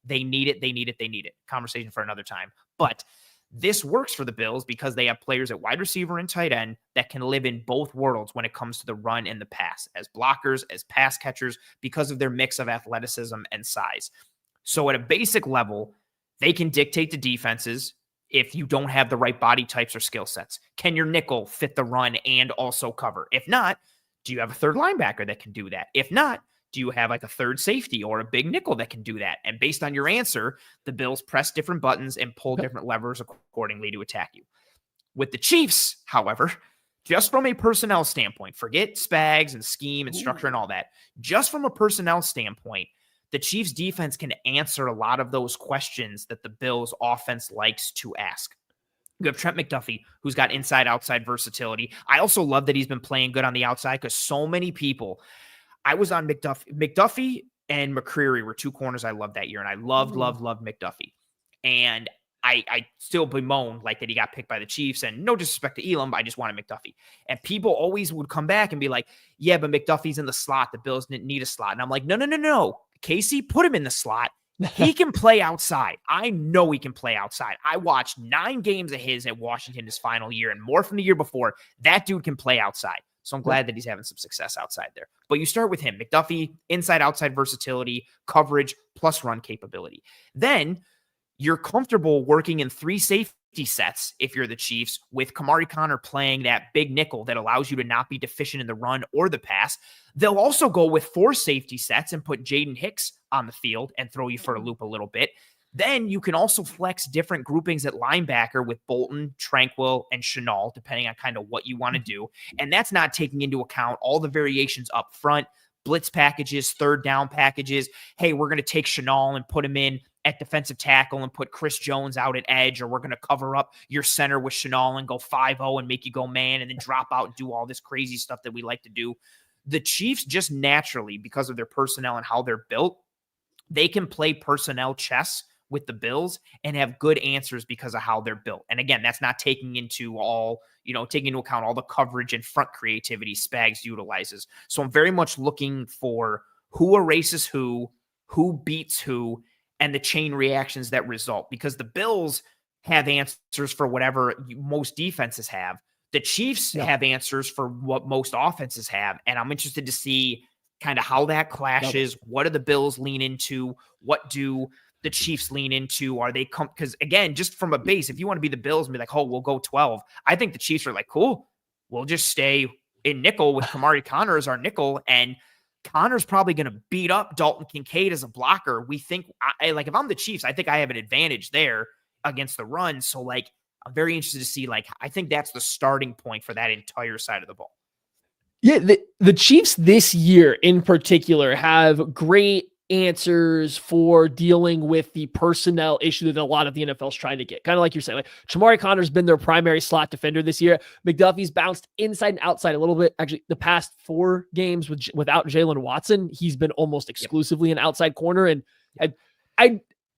They need it. Conversation for another time. But this works for the Bills because they have players at wide receiver and tight end that can live in both worlds when it comes to the run and the pass, as blockers, as pass catchers, because of their mix of athleticism and size. So at a basic level, they can dictate the defenses if you don't have the right body types or skill sets. Can your nickel fit the run and also cover? If not, do you have a third linebacker that can do that? If not, do you have like a third safety or a big nickel that can do that? And based on your answer, the Bills press different buttons and pull different levers accordingly to attack you. With the Chiefs, however, just from a personnel standpoint, forget Spags and scheme and structure and all that. Just from a personnel standpoint, the Chiefs defense can answer a lot of those questions that the Bills offense likes to ask. You have Trent McDuffie, who's got inside-outside versatility. I also love that he's been playing good on the outside because so many people, I was on McDuffie and McCreary were 2 corners I loved that year, and I loved McDuffie. And I still bemoan like that he got picked by the Chiefs, and no disrespect to Elam, but I just wanted McDuffie. And people always would come back and be like, yeah, but McDuffie's in the slot. The Bills didn't need a slot. And I'm like, no. Casey, put him in the slot. He can play outside. I know he can play outside. I watched 9 games of his at Washington his final year and more from the year before. That dude can play outside. So I'm glad that he's having some success outside there. But you start with him, McDuffie, inside-outside versatility, coverage, plus run capability. Then you're comfortable working in 3 safety sets if you're the Chiefs, with Kamari Connor playing that big nickel that allows you to not be deficient in the run or the pass. They'll also go with 4 safety sets and put Jaden Hicks on the field and throw you for a loop a little bit. Then you can also flex different groupings at linebacker with Bolton, Tranquil, and Chenal, depending on kind of what you want to do. And that's not taking into account all the variations up front, blitz packages, third down packages. Hey, we're going to take Chenal and put him in at defensive tackle and put Chris Jones out at edge, or we're going to cover up your center with Chenal and go 5-0 and make you go man and then drop out and do all this crazy stuff that we like to do. The Chiefs just naturally, because of their personnel and how they're built, they can play personnel chess with the Bills and have good answers because of how they're built. And again, that's not taking into account all the coverage and front creativity Spags utilizes. So I'm very much looking for who erases who beats who, and the chain reactions that result, because the Bills have answers for whatever most defenses have. The Chiefs have answers for what most offenses have. And I'm interested to see kind of how that clashes. What do the Bills lean into? What do the Chiefs lean into? Are they because again, just from a base, if you want to be the Bills and be like, oh, we'll go 12. I think the Chiefs are like, cool, we'll just stay in nickel with Kamari Connor as our nickel, and Connor's probably going to beat up Dalton Kincaid as a blocker. We think, if I'm the Chiefs, I think I have an advantage there against the run. So, like, I'm very interested to see, I think that's the starting point for that entire side of the ball. Yeah, the Chiefs this year in particular have great answers for dealing with the personnel issue that a lot of the NFL is trying to get. Kind of like you're saying, like Chamari Connor's been their primary slot defender this year. McDuffie's bounced inside and outside a little bit. Actually, the past 4 games without Jalen Watson, he's been almost exclusively an outside corner. And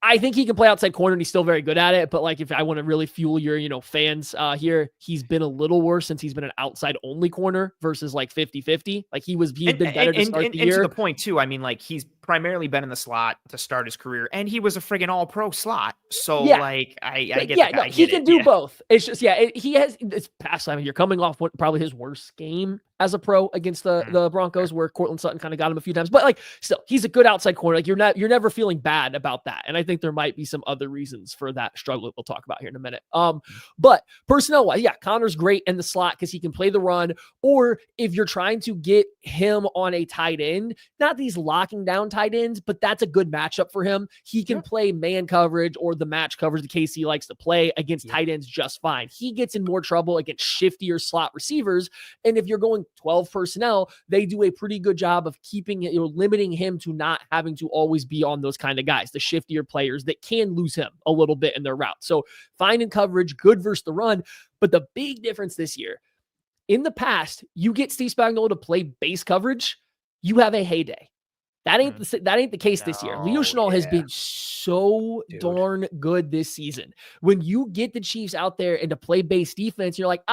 I think he can play outside corner and he's still very good at it. But like, if I want to really fuel your, fans here, he's been a little worse since he's been an outside only corner versus like 50-50. Like he's been better to start the year. And to the point too, I mean, like he's primarily been in the slot to start his career, and he was a friggin' all-pro slot. So, Yeah. like, I get Yeah, the no, guy. he can do both. It's just, he has this past time. You're coming off probably his worst game as a pro against the Broncos, where Cortland Sutton kind of got him a few times. But like, still, he's a good outside corner. Like, you're never feeling bad about that. And I think there might be some other reasons for that struggle that we'll talk about here in a minute. But personnel wise, Connor's great in the slot because he can play the run. Or if you're trying to get him on a tight end, not these locking down tight ends, but that's a good matchup for him. He can play man coverage or the match coverage that KC likes to play against tight ends just fine. He gets in more trouble against shiftier slot receivers. And if you're going 12 personnel, they do a pretty good job of keeping it, limiting him to not having to always be on those kind of guys, the shiftier players that can lose him a little bit in their route. So finding coverage, good versus the run. But the big difference this year, in the past, you get Steve Spagnuolo to play base coverage, you have a heyday. That ain't the case this year. Leo Chenal has been so darn good this season. When you get the Chiefs out there and to play base defense, you're like,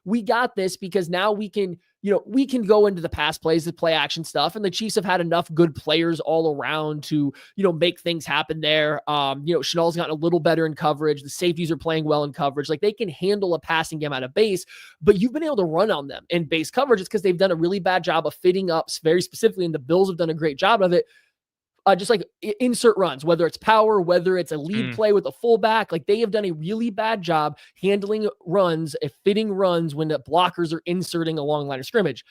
we got this because now we can go into the pass plays, the play action stuff. And the Chiefs have had enough good players all around to, make things happen there. Chenal's gotten a little better in coverage. The safeties are playing well in coverage. Like, they can handle a passing game out of base, but you've been able to run on them in base coverage. It's because they've done a really bad job of fitting up very specifically, and the Bills have done a great job of it. Just like insert runs, whether it's power, whether it's a lead play with a fullback, like they have done a really bad job handling runs, fitting runs when the blockers are inserting along line of scrimmage.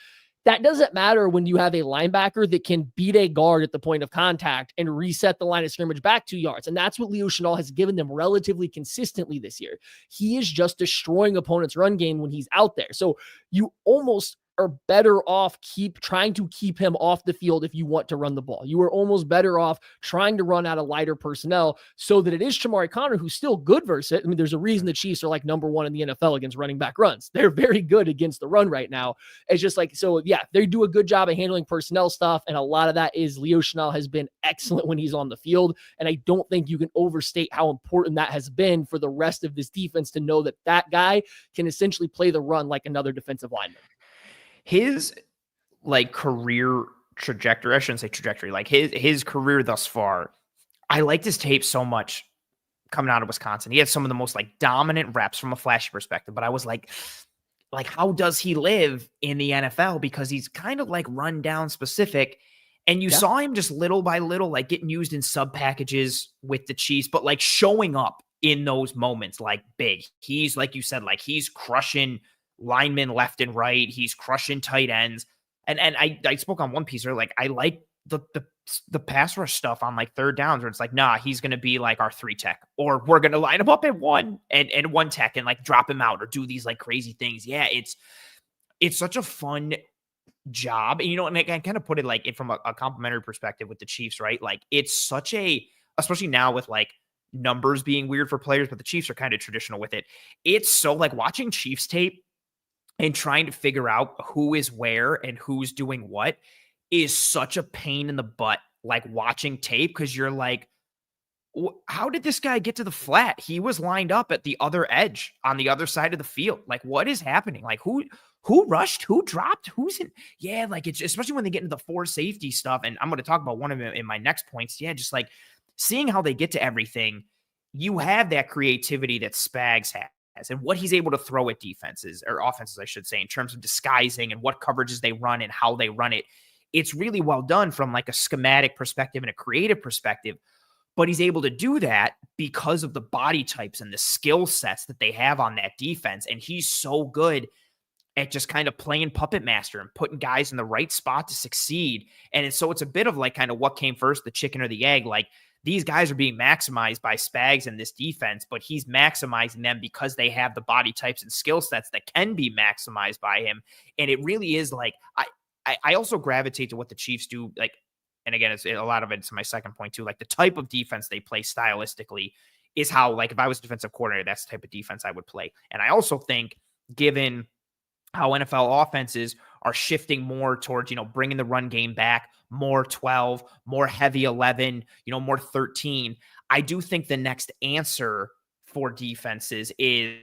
That doesn't matter when you have a linebacker that can beat a guard at the point of contact and reset the line of scrimmage back 2 yards. And that's what Leo Chenal has given them relatively consistently this year. He is just destroying opponents' run game when he's out there. So you almost are better off trying to keep him off the field if you want to run the ball. You are almost better off trying to run out of lighter personnel so that it is Shamari Connor, who's still good versus it. I mean, there's a reason the Chiefs are like number one in the NFL against running back runs. They're very good against the run right now. It's just like, so they do a good job of handling personnel stuff. And a lot of that is Leo Chenal has been excellent when he's on the field. And I don't think you can overstate how important that has been for the rest of this defense to know that that guy can essentially play the run like another defensive lineman. His career trajectory, I shouldn't say trajectory, like his career thus far, I liked his tape so much coming out of Wisconsin. He had some of the most dominant reps from a flashy perspective, but I was like, how does he live in the NFL? Because he's kind of run down specific. And you saw him just little by little, getting used in sub packages with the Chiefs, but showing up in those moments, big. He's, like you said, he's crushing linemen left and right. He's crushing tight ends. And I spoke on one piece earlier, I like the pass rush stuff on third downs where it's he's going to be our 3 tech, or we're going to line him up at 1 and 1 tech and drop him out or do these crazy things. Yeah. It's such a fun job. And, and I kind of put it from a complimentary perspective with the Chiefs, right? It's such especially now with numbers being weird for players, but the Chiefs are kind of traditional with it. It's so watching Chiefs tape and trying to figure out who is where and who's doing what is such a pain in the butt, watching tape, because you're how did this guy get to the flat? He was lined up at the other edge on the other side of the field. What is happening? Who rushed? Who dropped? Who's in? Yeah, it's especially when they get into the 4 safety stuff. And I'm going to talk about one of them in my next points. Yeah, just seeing how they get to everything. You have that creativity that Spags has, and what he's able to throw at defenses, or offenses, I should say, in terms of disguising and what coverages they run and how they run it. It's really well done from a schematic perspective and a creative perspective, but he's able to do that because of the body types and the skill sets that they have on that defense. And he's so good at just kind of playing puppet master and putting guys in the right spot to succeed. And it's a bit of kind of what came first, the chicken or the egg. These guys are being maximized by Spags in this defense, but he's maximizing them because they have the body types and skill sets that can be maximized by him. And it really is I also gravitate to what the Chiefs do. And again, it's a lot of it's my second point too. The type of defense they play stylistically is how, if I was defensive coordinator, that's the type of defense I would play. And I also think, given how NFL offenses are shifting more towards, bringing the run game back, more 12, more heavy 11, more 13. I do think the next answer for defenses is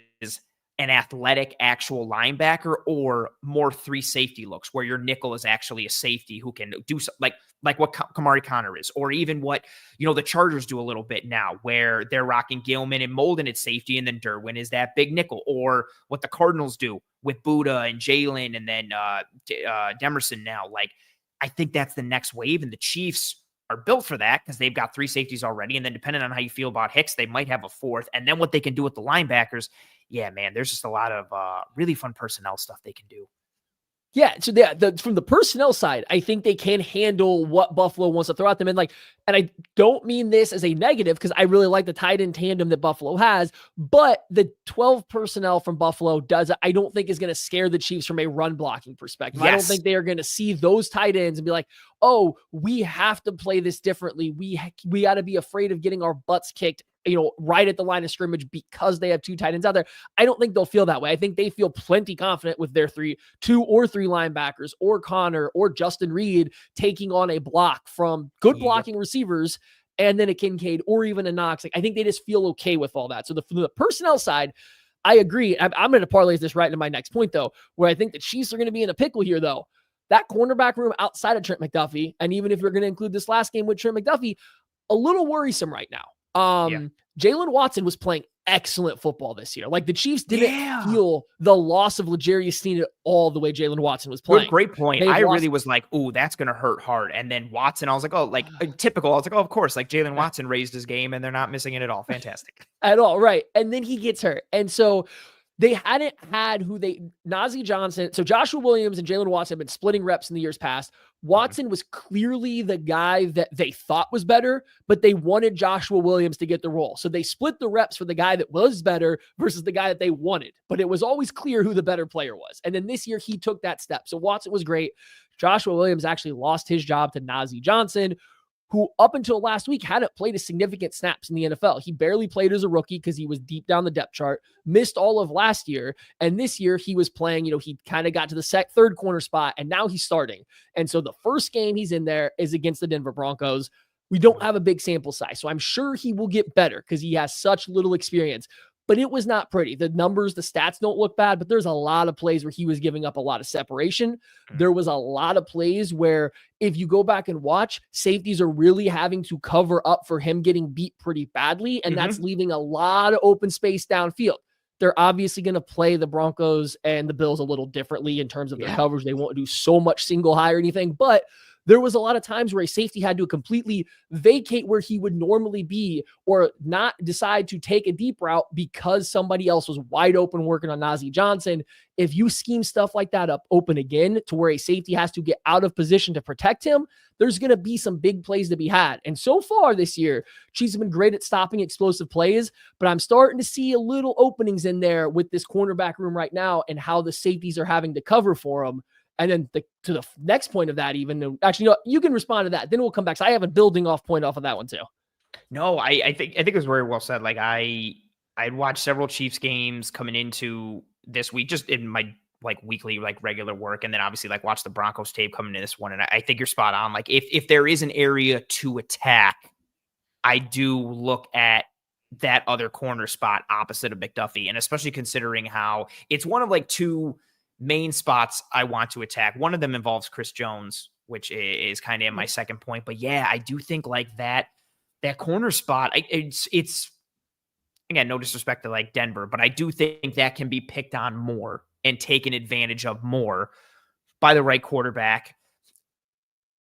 an athletic actual linebacker or more 3 safety looks where your nickel is actually a safety who can do like what Kamari Connor is, or even what, the Chargers do a little bit now where they're rocking Gilman and Molden at safety and then Derwin is that big nickel, or what the Cardinals do with Buddha and Jalen and then Demerson now. Like, I think that's the next wave, and the Chiefs are built for that because they've got 3 safeties already. And then depending on how you feel about Hicks, they might have a 4th. And then what they can do with the linebackers, yeah, man, there's just a lot of really fun personnel stuff they can do. Yeah, so from the personnel side, I think they can handle what Buffalo wants to throw at them. And I don't mean this as a negative because I really like the tight end tandem that Buffalo has, but the 12 personnel from Buffalo I don't think is going to scare the Chiefs from a run blocking perspective. Yes. I don't think they are going to see those tight ends and be like, oh, we have to play this differently. We got to be afraid of getting our butts kicked, right at the line of scrimmage because they have 2 tight ends out there. I don't think they'll feel that way. I think they feel plenty confident with their 2 or 3 linebackers or Connor or Justin Reed taking on a block from good blocking receivers and then a Kincaid or even a Knox. Like, I think they just feel okay with all that. So from the personnel side, I agree. I'm going to parlay this right into my next point, though, where I think the Chiefs are going to be in a pickle here, though. That cornerback room outside of Trent McDuffie, and even if you're going to include this last game with Trent McDuffie, a little worrisome right now. Jalen Watson was playing excellent football this year. Like, the Chiefs didn't feel the loss of L'Jarius Sneed at all the way Jalen Watson was playing. Great point. I really was like, ooh, that's going to hurt hard. And then Watson, I was like, oh, like typical. I was like, oh, of course, like Jalen Watson raised his game and they're not missing it at all. Fantastic. At all. Right. And then he gets hurt. And so they hadn't had Najee Johnson. So Joshua Williams and Jalen Watson have been splitting reps in the years past. Watson was clearly the guy that they thought was better, but they wanted Joshua Williams to get the role. So they split the reps for the guy that was better versus the guy that they wanted. But it was always clear who the better player was. And then this year he took that step. So Watson was great. Joshua Williams actually lost his job to Najee Johnson, who up until last week hadn't played a significant snaps in the NFL. He barely played as a rookie because he was deep down the depth chart, missed all of last year. And this year he was playing, he kind of got to the third corner spot, and now he's starting. And so the first game he's in there is against the Denver Broncos. We don't have a big sample size, so I'm sure he will get better because he has such little experience. But it was not pretty. The numbers, the stats don't look bad, but there's a lot of plays where he was giving up a lot of separation. There was a lot of plays where if you go back and watch, safeties are really having to cover up for him getting beat pretty badly, and that's leaving a lot of open space downfield. They're obviously going to play the Broncos and the Bills a little differently in terms of their coverage. They won't do so much single high or anything, but there was a lot of times where a safety had to completely vacate where he would normally be or not decide to take a deep route because somebody else was wide open working on Najee Johnson. If you scheme stuff like that up open again to where a safety has to get out of position to protect him, there's going to be some big plays to be had. And so far this year, Chiefs have been great at stopping explosive plays, but I'm starting to see a little openings in there with this cornerback room right now and how the safeties are having to cover for them. And then to the next point of that, even actually, you can respond to that. Then we'll come back. So I have a building off point off of that one too. No, I think it was very well said. Like I'd watched several Chiefs games coming into this week, just in my weekly, regular work. And then obviously watch the Broncos tape coming into this one. And I think you're spot on. Like if there is an area to attack, I do look at that other corner spot opposite of McDuffie. And especially considering how it's one of 2 main spots I want to attack. One of them involves Chris Jones, which is kind of in my second point. But yeah, I do think that corner spot, it's again, no disrespect to Denver, but I do think that can be picked on more and taken advantage of more by the right quarterback.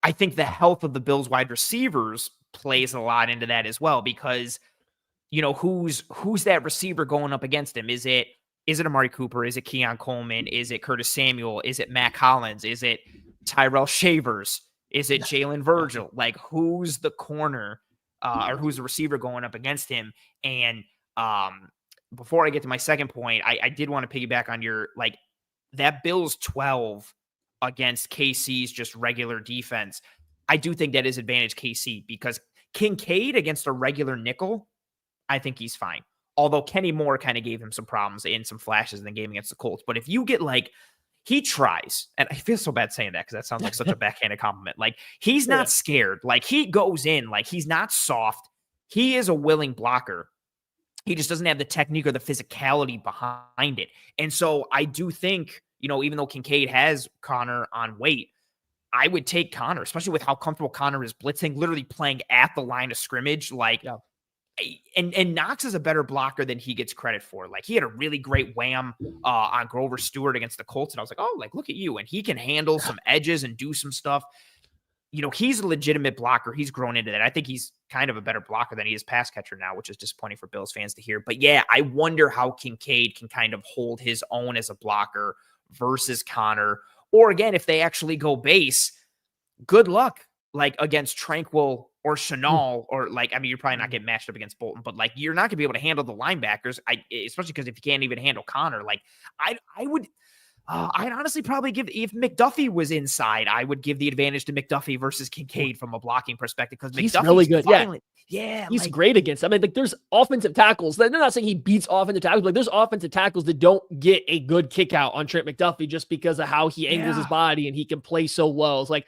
I think the health of the Bills wide receivers plays a lot into that as well, because who's that receiver going up against him? Is it Amari Cooper? Is it Keon Coleman? Is it Curtis Samuel? Is it Matt Collins? Is it Tyrell Shavers? Is it Jalen Virgil? Who's the corner or who's the receiver going up against him? And before I get to my second point, I did want to piggyback on your, that Bills 12 against KC's just regular defense. I do think that is advantage KC, because Kincaid against a regular nickel, I think he's fine. Although Kenny Moore kind of gave him some problems in some flashes in the game against the Colts. But if you get he tries, and I feel so bad saying that because that sounds like such a backhanded compliment. He's not scared. He goes in, he's not soft. He is a willing blocker. He just doesn't have the technique or the physicality behind it. And so I do think, even though Kincaid has Connor on weight, I would take Connor, especially with how comfortable Connor is blitzing, literally playing at the line of scrimmage. And Knox is a better blocker than he gets credit for. Like, he had a really great wham on Grover Stewart against the Colts. And I was like, oh, like, look at you. And he can handle some edges and do some stuff. He's a legitimate blocker. He's grown into that. I think he's kind of a better blocker than he is pass catcher now, which is disappointing for Bills fans to hear. But yeah, I wonder how Kincaid can kind of hold his own as a blocker versus Connor. Or again, if they actually go base, good luck, like against Tranquil or Chenal, or you're probably not getting matched up against Bolton, but like, you're not gonna be able to handle the linebackers. Especially because if you can't even handle Connor, like I'd honestly probably if McDuffie was inside, I would give the advantage to McDuffie versus Kincaid from a blocking perspective, because He's McDuffie's really good. violent. Yeah, he's great against. I mean, like, there's offensive tackles. They're not saying he beats offensive tackles, but like, there's offensive tackles that don't get a good kick out on Trent McDuffie just because of how he angles his body and he can play so low. It's like,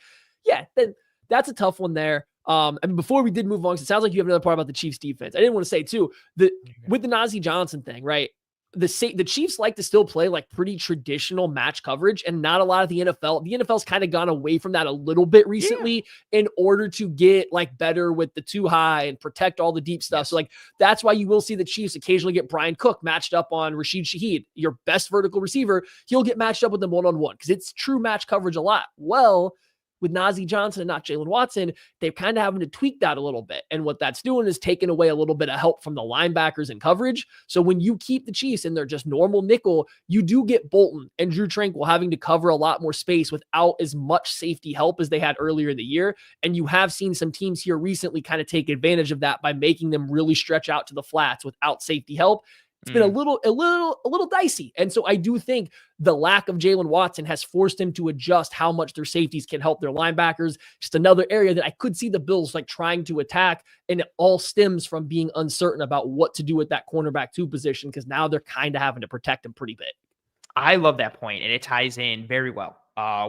then that's a tough one there. Before we did move on, 'cause it sounds like you have another part about the Chiefs defense. I didn't want to say too, with the Najee Johnson thing, right? The Chiefs like to still play like pretty traditional match coverage, and not a lot of the NFL. The NFL's kind of gone away from that a little bit recently in order to get like better with the too high and protect all the deep stuff. Yes. So like, that's why you will see the Chiefs occasionally get Brian Cook matched up on Rashid Shaheed, your best vertical receiver. He'll get matched up with them one-on-one because it's true match coverage a lot. Well, with Najee Johnson and not Jalen Watson, they're kind of having to tweak that a little bit. And what that's doing is taking away a little bit of help from the linebackers in coverage. So when you keep the Chiefs in their just normal nickel, you do get Bolton and Drew Tranquil having to cover a lot more space without as much safety help as they had earlier in the year. And you have seen some teams here recently kind of take advantage of that by making them really stretch out to the flats without safety help. It's been a little dicey. And so I do think the lack of Jalen Watson has forced him to adjust how much their safeties can help their linebackers. Just another area that I could see the Bills like trying to attack. And it all stems from being uncertain about what to do with that cornerback 2 position, because now they're kind of having to protect him pretty big. I love that point, and it ties in very well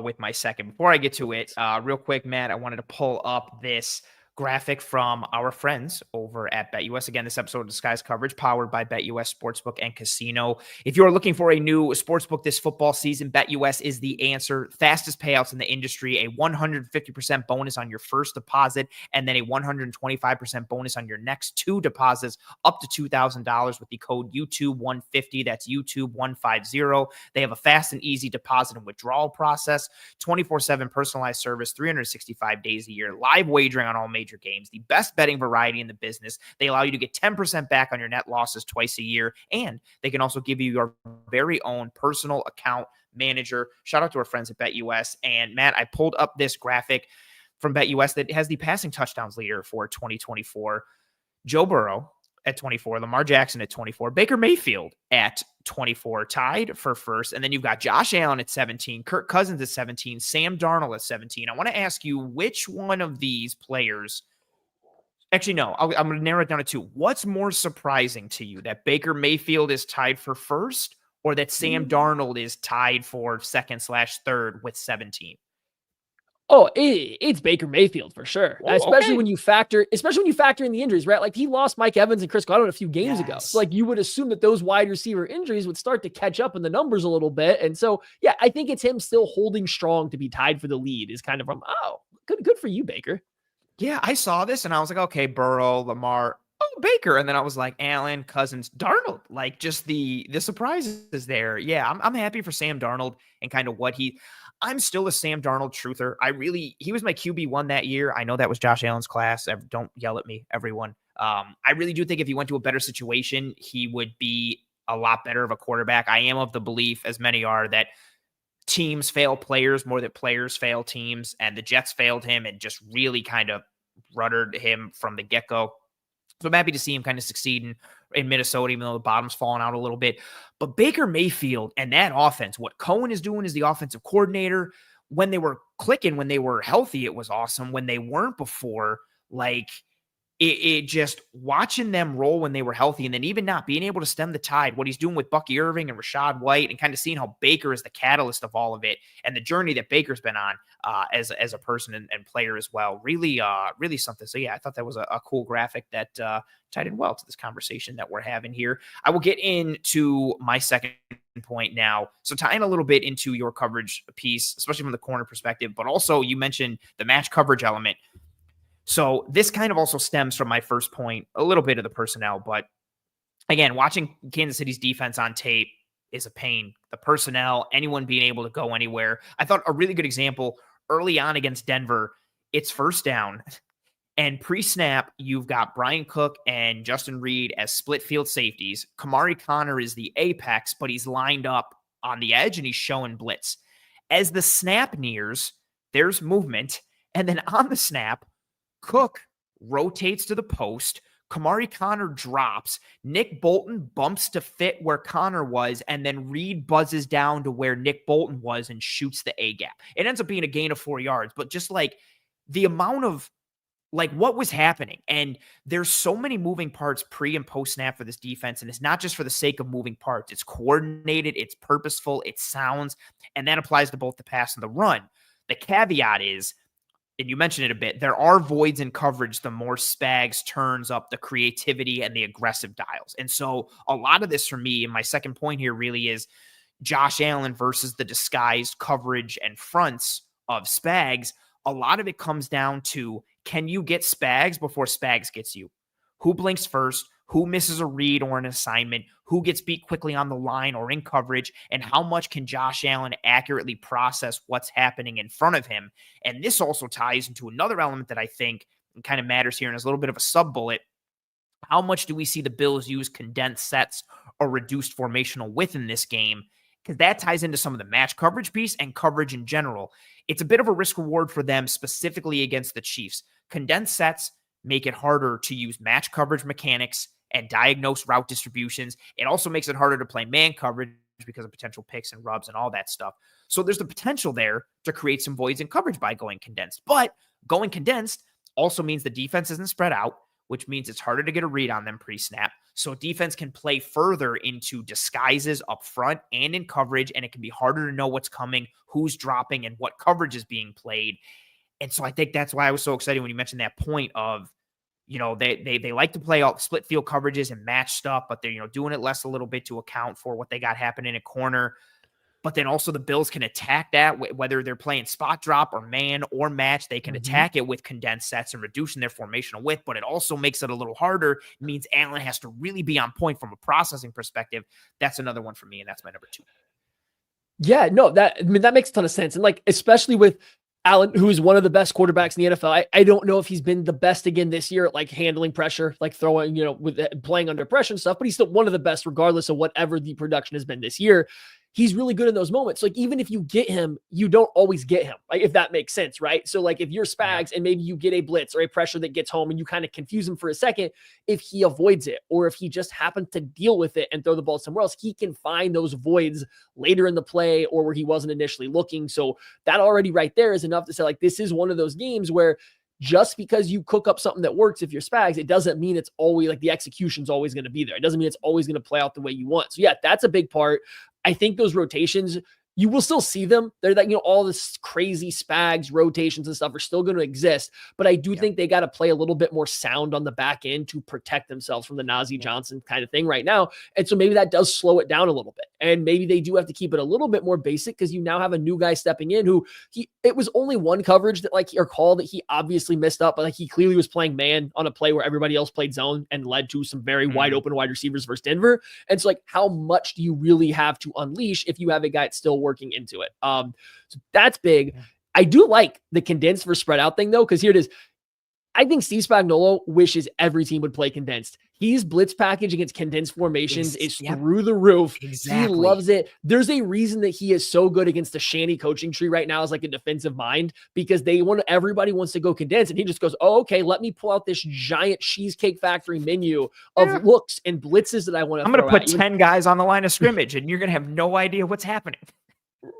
with my second. Before I get to it, real quick, Matt, I wanted to pull up this graphic from our friends over at BetUS. Again, this episode of Disguise Coverage powered by BetUS Sportsbook and Casino. If you're looking for a new sportsbook this football season, BetUS is the answer. Fastest payouts in the industry, a 150% bonus on your first deposit, and then a 125% bonus on your next 2 deposits up to $2,000 with the code YouTube150. That's YouTube150. They have a fast and easy deposit and withdrawal process, 24/7 personalized service, 365 days a year, live wagering on all major games, the best betting variety in the business. They allow you to get 10% back on your net losses twice a year, and they can also give you your very own personal account manager. Shout out to our friends at BetUS. And Matt, I pulled up this graphic from BetUS that has the passing touchdowns leader for 2024. Joe Burrow at 24, Lamar Jackson at 24, Baker Mayfield at 24, tied for first. And then you've got Josh Allen at 17, Kirk Cousins at 17, Sam Darnold at 17. I want to ask you, which one of these players, actually, no, I'm going to narrow it down to 2. What's more surprising to you, that Baker Mayfield is tied for first, or that Sam Darnold is tied for second/third with 17? Oh, it's Baker Mayfield for sure. Whoa, especially when you factor in the injuries, right? Like, he lost Mike Evans and Chris Godwin a few games ago. So like, you would assume that those wide receiver injuries would start to catch up in the numbers a little bit. And so, yeah, I think it's him still holding strong to be tied for the lead is kind of from, good for you, Baker. Yeah, I saw this and I was like, okay, Burrow, Lamar, Baker. And then I was like, Allen, Cousins, Darnold, like, just the surprises there. Yeah, I'm happy for Sam Darnold and kind of what I'm still a Sam Darnold truther. He was my QB1 that year. I know that was Josh Allen's class. Don't yell at me, everyone. I really do think if he went to a better situation, he would be a lot better of a quarterback. I am of the belief, as many are, that teams fail players more than players fail teams. And the Jets failed him and just really kind of ruddered him from the get-go. So I'm happy to see him kind of succeed in Minnesota, even though the bottom's fallen out a little bit. But Baker Mayfield and that offense, what Cohen is doing as the offensive coordinator, when they were clicking, when they were healthy, it was awesome. When they weren't before, like, it just watching them roll when they were healthy, and then even not being able to stem the tide, what he's doing with Bucky Irving and Rashad White, and kind of seeing how Baker is the catalyst of all of it, and the journey that Baker's been on as a person and player as well. Really something. So yeah, I thought that was a cool graphic that tied in well to this conversation that we're having here. I will get into my second point now. So tying a little bit into your coverage piece, especially from the corner perspective, but also you mentioned the match coverage element. So this kind of also stems from my first point, a little bit of the personnel, but again, watching Kansas City's defense on tape is a pain. The personnel, anyone being able to go anywhere. I thought a really good example early on against Denver, it's first down, and pre-snap, you've got Brian Cook and Justin Reed as split field safeties. Kamari Connor is the apex, but he's lined up on the edge and he's showing blitz. As the snap nears, there's movement, and then on the snap, Cook rotates to the post. Kamari Connor drops. Nick Bolton bumps to fit where Connor was, and then Reed buzzes down to where Nick Bolton was and shoots the A gap. It ends up being a gain of 4 yards, but just like the amount of like what was happening. And there's so many moving parts pre and post snap for this defense. And it's not just for the sake of moving parts. It's coordinated, it's purposeful, it sounds, and that applies to both the pass and the run. The caveat is, and you mentioned it a bit, there are voids in coverage the more Spags turns up the creativity and the aggressive dials. And so a lot of this for me, and my second point here really is Josh Allen versus the disguised coverage and fronts of Spags. A lot of it comes down to, can you get Spags before Spags gets you? Who blinks first? Who misses a read or an assignment? Who gets beat quickly on the line or in coverage? And how much can Josh Allen accurately process what's happening in front of him? And this also ties into another element that I think kind of matters here and is a little bit of a sub-bullet. How much do we see the Bills use condensed sets or reduced formational width in this game? Because that ties into some of the match coverage piece and coverage in general. It's a bit of a risk reward for them specifically against the Chiefs. Condensed sets make it harder to use match coverage mechanics and diagnose route distributions. It also makes it harder to play man coverage because of potential picks and rubs and all that stuff. So there's the potential there to create some voids in coverage by going condensed. But going condensed also means the defense isn't spread out, which means it's harder to get a read on them pre-snap. So defense can play further into disguises up front and in coverage, and it can be harder to know what's coming, who's dropping, and what coverage is being played. And so I think that's why I was so excited when you mentioned that point of, you know, they like to play all split field coverages and match stuff, but they're, you know, doing it less a little bit to account for what they got happening at corner. But then also the Bills can attack that, whether they're playing spot drop or man or match, they can attack it with condensed sets and reducing their formational width, but it also makes it a little harder. It means Allen has to really be on point from a processing perspective. That's another one for me, and that's my number 2. Yeah, no, that makes a ton of sense. And like, especially with Allen, who is one of the best quarterbacks in the NFL. I don't know if he's been the best again this year at like handling pressure, like throwing, you know, with playing under pressure and stuff, but he's still one of the best regardless of whatever the production has been this year. He's really good in those moments. Like, even if you get him, you don't always get him, like, if that makes sense, right? So like if you're Spags and maybe you get a blitz or a pressure that gets home and you kind of confuse him for a second, if he avoids it or if he just happened to deal with it and throw the ball somewhere else, he can find those voids later in the play or where he wasn't initially looking. So that already right there is enough to say, like, this is one of those games where just because you cook up something that works, if you're Spags, it doesn't mean it's always like the execution's always going to be there. It doesn't mean it's always going to play out the way you want. So yeah, that's a big part. I think those rotations, you will still see them. They're like, you know, all this crazy Spags rotations and stuff are still going to exist, but I do think they got to play a little bit more sound on the back end to protect themselves from the Najee Johnson kind of thing right now. And so maybe that does slow it down a little bit. And maybe they do have to keep it a little bit more basic because you now have a new guy stepping in who it was only one coverage that like or call that he obviously missed up, but like he clearly was playing man on a play where everybody else played zone and led to some very wide open wide receivers versus Denver. And so like, how much do you really have to unleash if you have a guy that's still working into it? So that's big. I do like the condensed versus spread out thing though, because here it is. I think Steve Spagnuolo wishes every team would play condensed. His blitz package against condensed formations is through the roof. Exactly. He loves it. There's a reason that he is so good against the Shanny coaching tree right now as like a defensive mind, because everybody wants to go condensed. And he just goes, oh, okay, let me pull out this giant Cheesecake Factory menu of looks and blitzes that I want to I'm going to put 10 guys on the line of scrimmage and you're going to have no idea what's happening.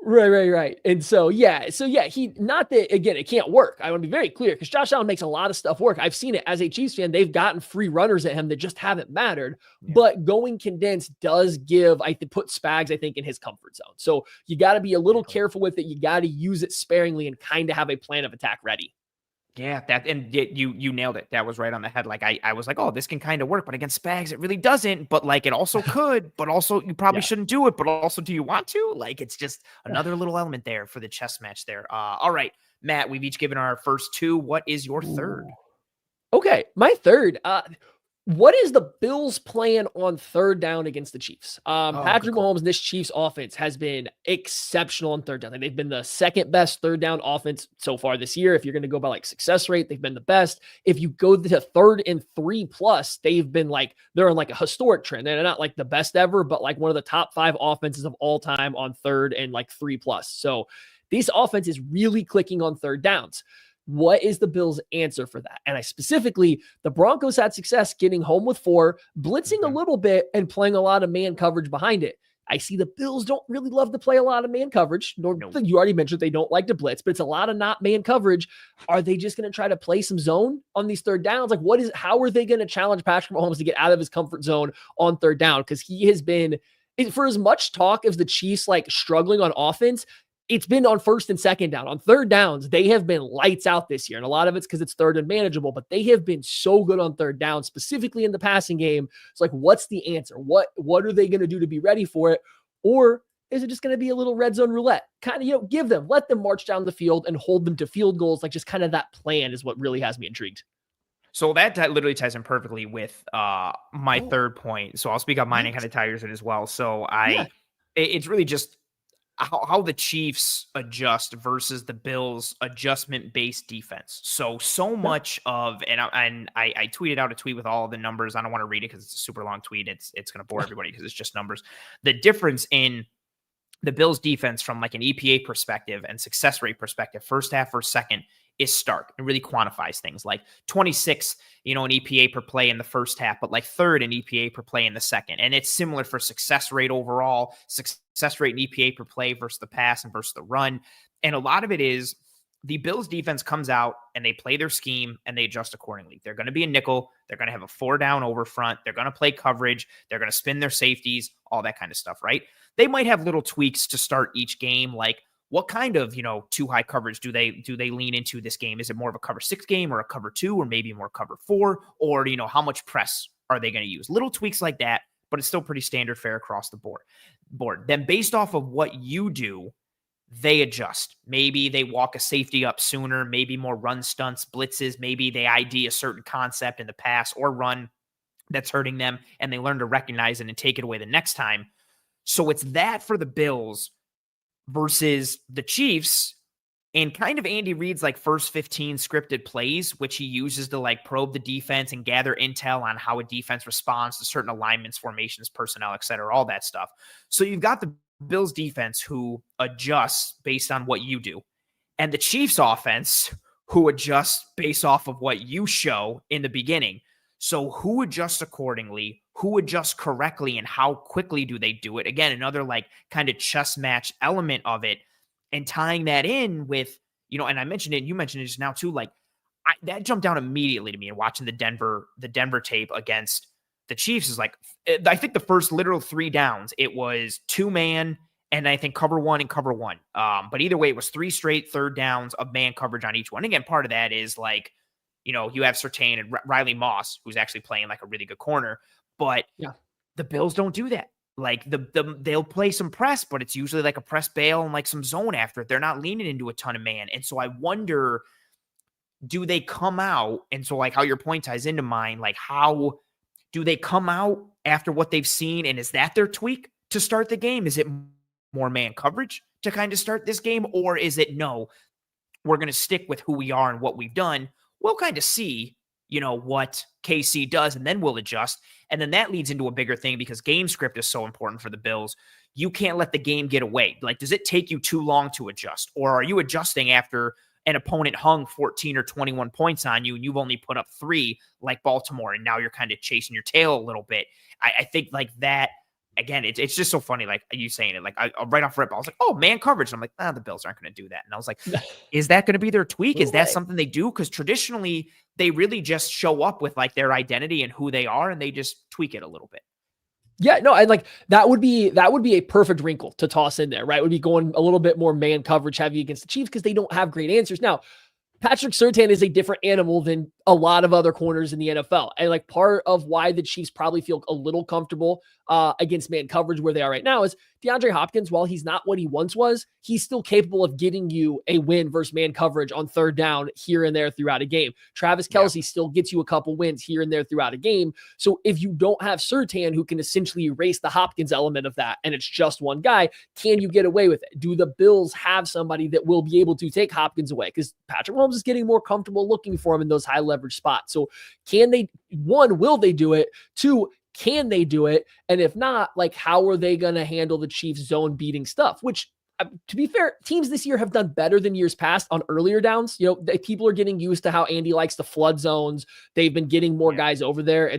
Right. And so yeah, he not that again, it can't work. I want to be very clear because Josh Allen makes a lot of stuff work. I've seen it as a Chiefs fan. They've gotten free runners at him that just haven't mattered. Yeah. But going condensed does give, put Spags, I think, in his comfort zone. So you got to be a little careful with it. You got to use it sparingly and kind of have a plan of attack ready. Yeah, you nailed it. That was right on the head. Like I was like, oh, this can kind of work, but against Spags, it really doesn't. But like it also could, but also you probably shouldn't do it. But also, do you want to? Like it's just another little element there for the chess match there. All right, Matt, we've each given our first two. What is your third? Okay, my third. What is the Bills' plan on third down against the Chiefs? Patrick Mahomes and this Chiefs offense has been exceptional on third down. Like, they've been the second best third down offense so far this year. If you're going to go by like success rate, they've been the best. If you go to 3rd and 3+, they've been like, they're on like a historic trend. They're not like the best ever, but like one of the top 5 offenses of all time on 3rd and like 3+. So this offense is really clicking on third downs. What is the Bills' answer for that? And the Broncos had success getting home with 4, blitzing a little bit and playing a lot of man coverage behind it. I see the Bills don't really love to play a lot of man coverage. You already mentioned they don't like to blitz, but it's a lot of not man coverage. Are they just going to try to play some zone on these third downs? Like, how are they going to challenge Patrick Mahomes to get out of his comfort zone on third down? Because he has been, for as much talk as the Chiefs like struggling on offense, it's been on 1st and 2nd down. On third downs, they have been lights out this year. And a lot of it's because it's third and manageable, but they have been so good on third down, specifically in the passing game. It's like, what's the answer? What are they going to do to be ready for it? Or is it just going to be a little red zone roulette? Kind of, let them march down the field and hold them to field goals. Like, just kind of that plan is what really has me intrigued. So that literally ties in perfectly with my third point. So I'll speak on mine and kind of tie yours in as well. So it's really just how the Chiefs adjust versus the Bills' adjustment-based defense. So much of, and I tweeted out a tweet with all the numbers. I don't want to read it because it's a super long tweet. It's going to bore everybody because it's just numbers. The difference in the Bills' defense from like an EPA perspective and success rate perspective, first half or second, is stark and really quantifies things like 26, in EPA per play in the first half, but like 3rd in EPA per play in the second. And it's similar for success rate overall, success rate in EPA per play versus the pass and versus the run. And a lot of it is the Bills defense comes out and they play their scheme and they adjust accordingly. They're going to be a nickel. They're going to have a 4-down over front. They're going to play coverage. They're going to spin their safeties, all that kind of stuff, right? They might have little tweaks to start each game, like what kind of, too high coverage do they lean into this game? Is it more of a cover 6 game or a cover 2 or maybe more cover 4? Or, how much press are they going to use? Little tweaks like that, but it's still pretty standard fare across the board. Then based off of what you do, they adjust. Maybe they walk a safety up sooner, maybe more run stunts, blitzes, maybe they ID a certain concept in the pass or run that's hurting them, and they learn to recognize it and take it away the next time. So it's that for the Bills versus the Chiefs, and kind of Andy Reid's like first 15 scripted plays, which he uses to like probe the defense and gather intel on how a defense responds to certain alignments, formations, personnel, et cetera, all that stuff. So you've got the Bills defense who adjusts based on what you do, and the Chiefs offense who adjusts based off of what you show in the beginning. So who adjusts accordingly, who adjusts correctly, and how quickly do they do it? Again, another like kind of chess match element of it, and tying that in with, and I mentioned it, you mentioned it just now too, like that jumped down immediately to me and watching the Denver tape against the Chiefs is like, I think the first literal 3 downs, it was 2-man and I think cover 1 and cover 1. But either way, it was 3 straight 3rd downs of man coverage on each one. Again, part of that is like, you have Surtain and Riley Moss, who's actually playing like a really good corner, but the Bills don't do that. Like they'll play some press, but it's usually like a press bail and like some zone after it. They're not leaning into a ton of man. And so I wonder, do they come out? And so like how your point ties into mine, like how do they come out after what they've seen? And is that their tweak to start the game? Is it more man coverage to kind of start this game? Or is it, no, we're going to stick with who we are and what we've done? We'll kind of see, what KC does, and then we'll adjust. And then that leads into a bigger thing because game script is so important for the Bills. You can't let the game get away. Like, does it take you too long to adjust? Or are you adjusting after an opponent hung 14 or 21 points on you and you've only put up 3 like Baltimore, and now you're kind of chasing your tail a little bit? I think like that again, it's just so funny, like you saying it, like I right off rip, I was like, oh, man coverage. And I'm like, the Bills aren't going to do that. And I was like, is that going to be their tweak? Is that something they do? Because traditionally, they really just show up with like their identity and who they are, and they just tweak it a little bit. Yeah, no, I like that would be a perfect wrinkle to toss in there, right? Would be going a little bit more man coverage heavy against the Chiefs because they don't have great answers. Now, Patrick Surtain is a different animal than a lot of other corners in the NFL. And like part of why the Chiefs probably feel a little comfortable against man coverage where they are right now is DeAndre Hopkins, while he's not what he once was, he's still capable of getting you a win versus man coverage on third down here and there throughout a game. Travis Kelce still gets you a couple wins here and there throughout a game. So if you don't have Surtain who can essentially erase the Hopkins element of that, and it's just one guy, can you get away with it? Do the Bills have somebody that will be able to take Hopkins away? Because Patrick Mahomes is getting more comfortable looking for him in those high leverage spots. So can they, one, will they do it? Two, can they do it? And if not, like, how are they going to handle the Chiefs zone beating stuff? Which, to be fair, teams this year have done better than years past on earlier downs. You know, people are getting used to how Andy likes to flood zones. They've been getting more guys over there.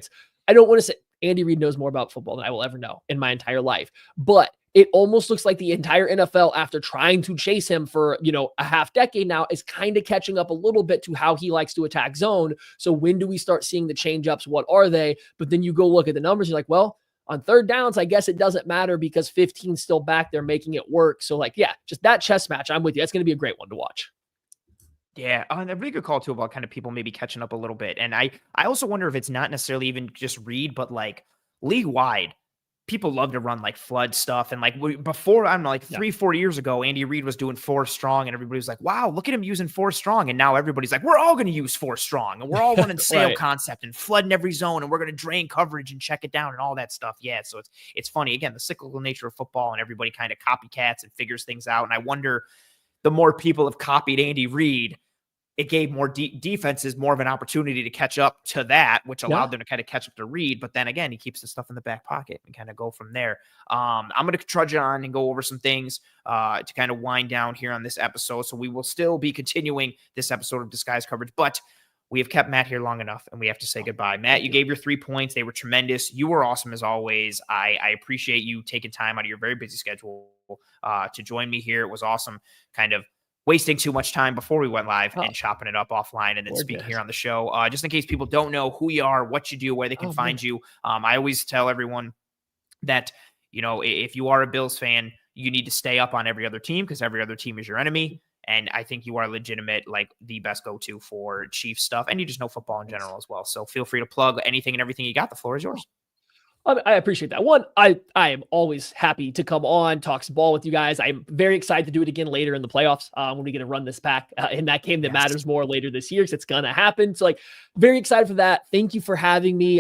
I don't want to say Andy Reid knows more about football than I will ever know in my entire life, but it almost looks like the entire NFL, after trying to chase him for, a half decade now, is kind of catching up a little bit to how he likes to attack zone. So when do we start seeing the change ups? What are they? But then you go look at the numbers. You're like, well, on third downs, I guess it doesn't matter because 15's still back there making it work. So like, yeah, just that chess match. I'm with you. That's going to be a great one to watch. Yeah, and a really good call too about kind of people maybe catching up a little bit. And I also wonder if it's not necessarily even just Reed, but like league wide, people love to run like flood stuff. And like before, I don't know, like 3-4 years ago, Andy Reid was doing 4 strong and everybody was like, wow, look at him using 4 strong. And now everybody's like, we're all going to use 4 strong and we're all running sail concept and flooding every zone. And we're going to drain coverage and check it down and all that stuff. Yeah. So it's funny. Again, the cyclical nature of football, and everybody kind of copycats and figures things out. And I wonder, the more people have copied Andy Reid, it gave more defenses more of an opportunity to catch up to that, which allowed them to kind of catch up to Reed. But then again, he keeps the stuff in the back pocket and kind of go from there. I'm going to trudge on and go over some things to kind of wind down here on this episode. So we will still be continuing this episode of Disguise Coverage, but we have kept Matt here long enough and we have to say goodbye. Matt, you gave your 3 points. They were tremendous. You were awesome as always. I appreciate you taking time out of your very busy schedule to join me here. It was awesome kind of wasting too much time before we went live and chopping it up offline and then speaking here on the show. Just in case people don't know who you are, what you do, where they can find you. I always tell everyone that, if you are a Bills fan, you need to stay up on every other team because every other team is your enemy. And I think you are legitimate, like the best go-to for Chiefs stuff. And you just know football in general as well. So feel free to plug anything and everything you got. The floor is yours. I appreciate that. One, I am always happy to come on, talk some ball with you guys. I'm very excited to do it again later in the playoffs when we get to run this back in that game that matters more later this year because it's going to happen. So like very excited for that. Thank you for having me.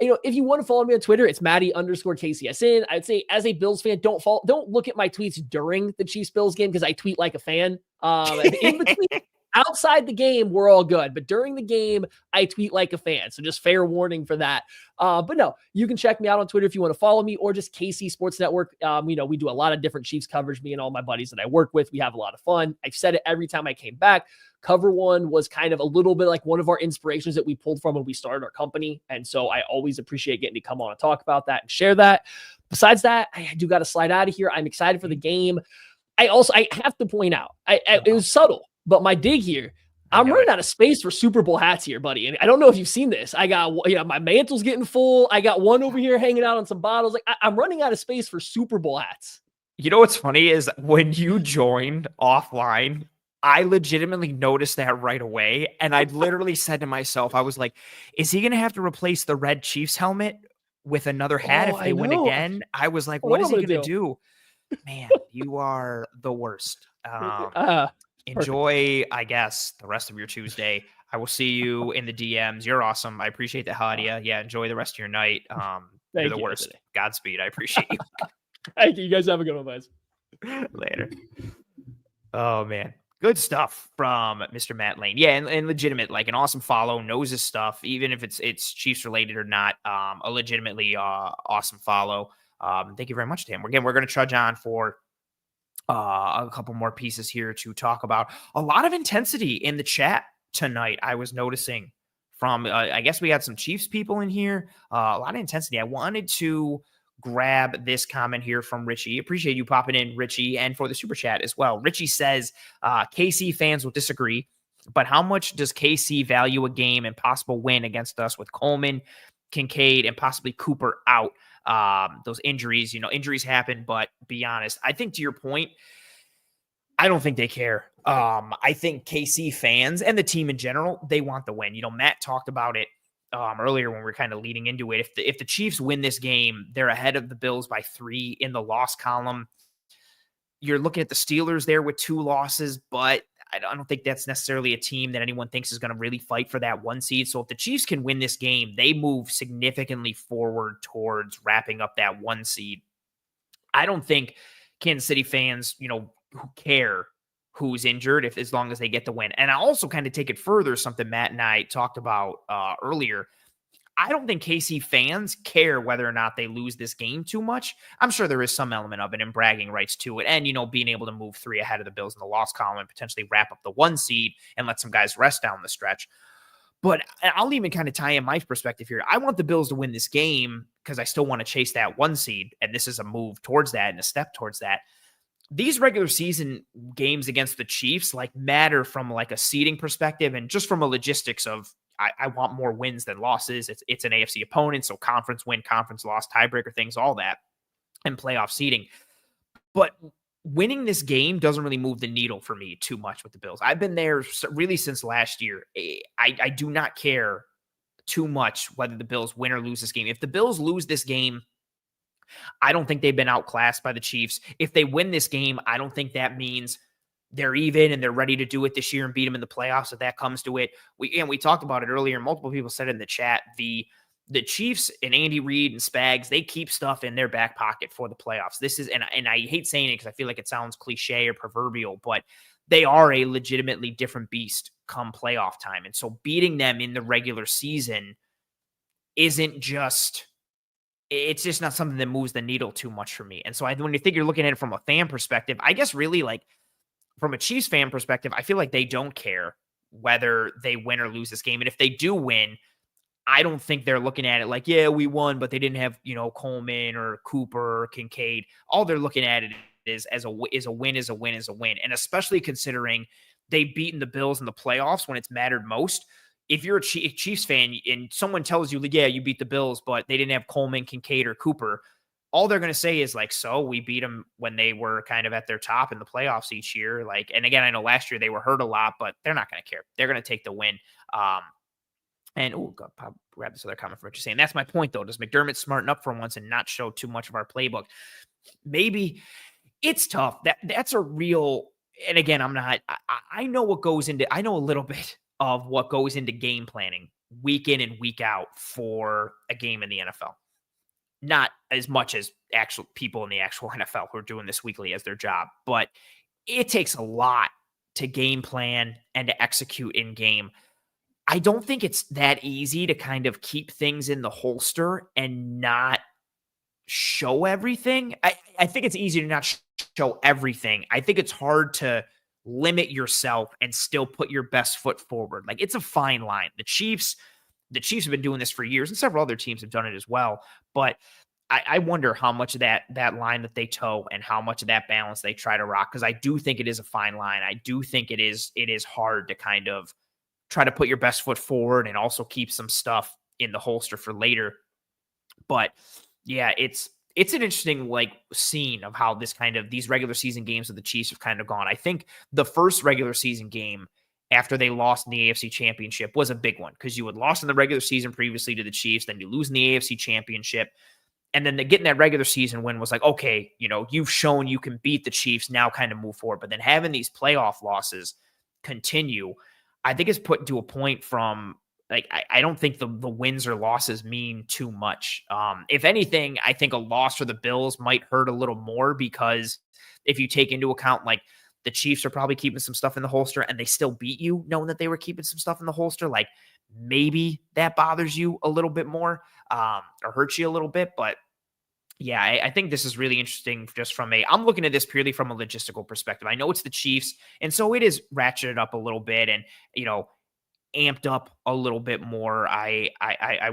If you want to follow me on Twitter, it's Matty_KCSN. I'd say as a Bills fan, don't look at my tweets during the Chiefs Bills game because I tweet like a fan. In between, outside the game, we're all good. But during the game, I tweet like a fan. So just fair warning for that. But no, you can check me out on Twitter if you want to follow me or just KC Sports Network. We do a lot of different Chiefs coverage. Me and all my buddies that I work with, we have a lot of fun. I've said it every time I came back. Cover One was kind of a little bit like one of our inspirations that we pulled from when we started our company. And so I always appreciate getting to come on and talk about that and share that. Besides that, I do got to slide out of here. I'm excited for the game. I have to point out, it was subtle, but my dig here, I'm running out of space for Super Bowl hats here, buddy. And I don't know if you've seen this. I got, my mantle's getting full. I got one over here hanging out on some bottles. Like I'm running out of space for Super Bowl hats. You know what's funny is when you joined offline, I legitimately noticed that right away. And I literally said to myself, I was like, is he going to have to replace the red Chiefs helmet with another hat if they win again? I was like, what is he going to do? Man, you are the worst. Enjoy, I guess, the rest of your Tuesday. I will see you in the DMs. You're awesome. I appreciate the hell out of you. Yeah, enjoy the rest of your night. You're the worst. Today. Godspeed. I appreciate you. Thank you. You guys have a good one, guys. Later. Oh, man. Good stuff from Mr. Matt Lane. Yeah, and legitimate, like an awesome follow, knows his stuff, even if it's Chiefs related or not. A legitimately awesome follow. Thank you very much to him. Again, we're going to trudge on for a couple more pieces here to talk about. A lot of intensity in the chat tonight, I was noticing from, I guess we had some Chiefs people in here. A lot of intensity. I wanted to grab this comment here from Richie. Appreciate you popping in, Richie, and for the super chat as well. Richie says, KC fans will disagree, but how much does KC value a game and possible win against us with Coleman, Kincaid, and possibly Cooper out? Those injuries, injuries happen, but be honest, I think to your point, I don't think they care. I think KC fans and the team in general, they want the win. Matt talked about it earlier when we were kind of leading into it. If the Chiefs win this game, they're ahead of the Bills by 3 in the loss column. You're looking at the Steelers there with 2 losses, but I don't think that's necessarily a team that anyone thinks is going to really fight for that 1 seed. So if the Chiefs can win this game, they move significantly forward towards wrapping up that 1 seed. I don't think Kansas City fans, who care who's injured as long as they get the win. And I also kind of take it further, something Matt and I talked about earlier. I don't think KC fans care whether or not they lose this game too much. I'm sure there is some element of it and bragging rights to it. And, being able to move 3 ahead of the Bills in the loss column and potentially wrap up the 1 seed and let some guys rest down the stretch. But I'll even kind of tie in my perspective here. I want the Bills to win this game because I still want to chase that 1 seed. And this is a move towards that and a step towards that. These regular season games against the Chiefs matter from a seeding perspective and just from a logistics of I want more wins than losses. It's an AFC opponent, so conference win, conference loss, tiebreaker things, all that, and playoff seeding. But winning this game doesn't really move the needle for me too much with the Bills. I've been there really since last year. I do not care too much whether the Bills win or lose this game. If the Bills lose this game, I don't think they've been outclassed by the Chiefs. If they win this game, I don't think that means they're even and they're ready to do it this year and beat them in the playoffs if that comes to it. We talked about it earlier. Multiple people said it in the chat. The Chiefs and Andy Reid and Spags, they keep stuff in their back pocket for the playoffs. This is, and I hate saying it because I feel like it sounds cliche or proverbial, but they are a legitimately different beast come playoff time. And so beating them in the regular season isn't just... it's just not something that moves the needle too much for me. And so when you think you're looking at it from a fan perspective, I guess really from a Chiefs fan perspective, I feel like they don't care whether they win or lose this game. And if they do win, I don't think they're looking at it yeah, we won, but they didn't have, Coleman or Cooper or Kincaid. All they're looking at it is a win. And especially considering they've beaten the Bills in the playoffs when it's mattered most. If you're a Chiefs fan and someone tells you, yeah, you beat the Bills, but they didn't have Coleman, Kincaid, or Cooper, all they're going to say is so we beat them when they were kind of at their top in the playoffs each year. And again, I know last year they were hurt a lot, but they're not going to care. They're going to take the win. And I'll grab this other comment from Richard saying, that's my point though. Does McDermott smarten up for once and not show too much of our playbook? Maybe. It's tough. That's a real, and again, I know what goes into, I know a little bit of what goes into game planning week in and week out for a game in the NFL. Not as much as actual people in the actual NFL who are doing this weekly as their job, but it takes a lot to game plan and to execute in game. I don't think it's that easy to kind of keep things in the holster and not show everything. I think it's easy to not show everything. I think it's hard to limit yourself and still put your best foot forward. It's a fine line. The Chiefs have been doing this for years, and several other teams have done it as well. But I wonder how much of that line that they toe and how much of that balance they try to rock, because I do think it is a fine line. I do think it is hard to kind of try to put your best foot forward and also keep some stuff in the holster for later. But yeah, it's an interesting scene of how these regular season games of the Chiefs have kind of gone. I think the first regular season game after they lost in the AFC Championship was a big one because you had lost in the regular season previously to the Chiefs, then you lose in the AFC Championship. And then getting that regular season win was okay, you've shown you can beat the Chiefs, now kind of move forward. But then having these playoff losses continue, I think it's put to a point from I don't think the wins or losses mean too much. If anything, I think a loss for the Bills might hurt a little more because if you take into account the Chiefs are probably keeping some stuff in the holster and they still beat you knowing that they were keeping some stuff in the holster, maybe that bothers you a little bit more or hurts you a little bit. But yeah, I think this is really interesting just I'm looking at this purely from a logistical perspective. I know it's the Chiefs, and so it is ratcheted up a little bit and, amped up a little bit more, I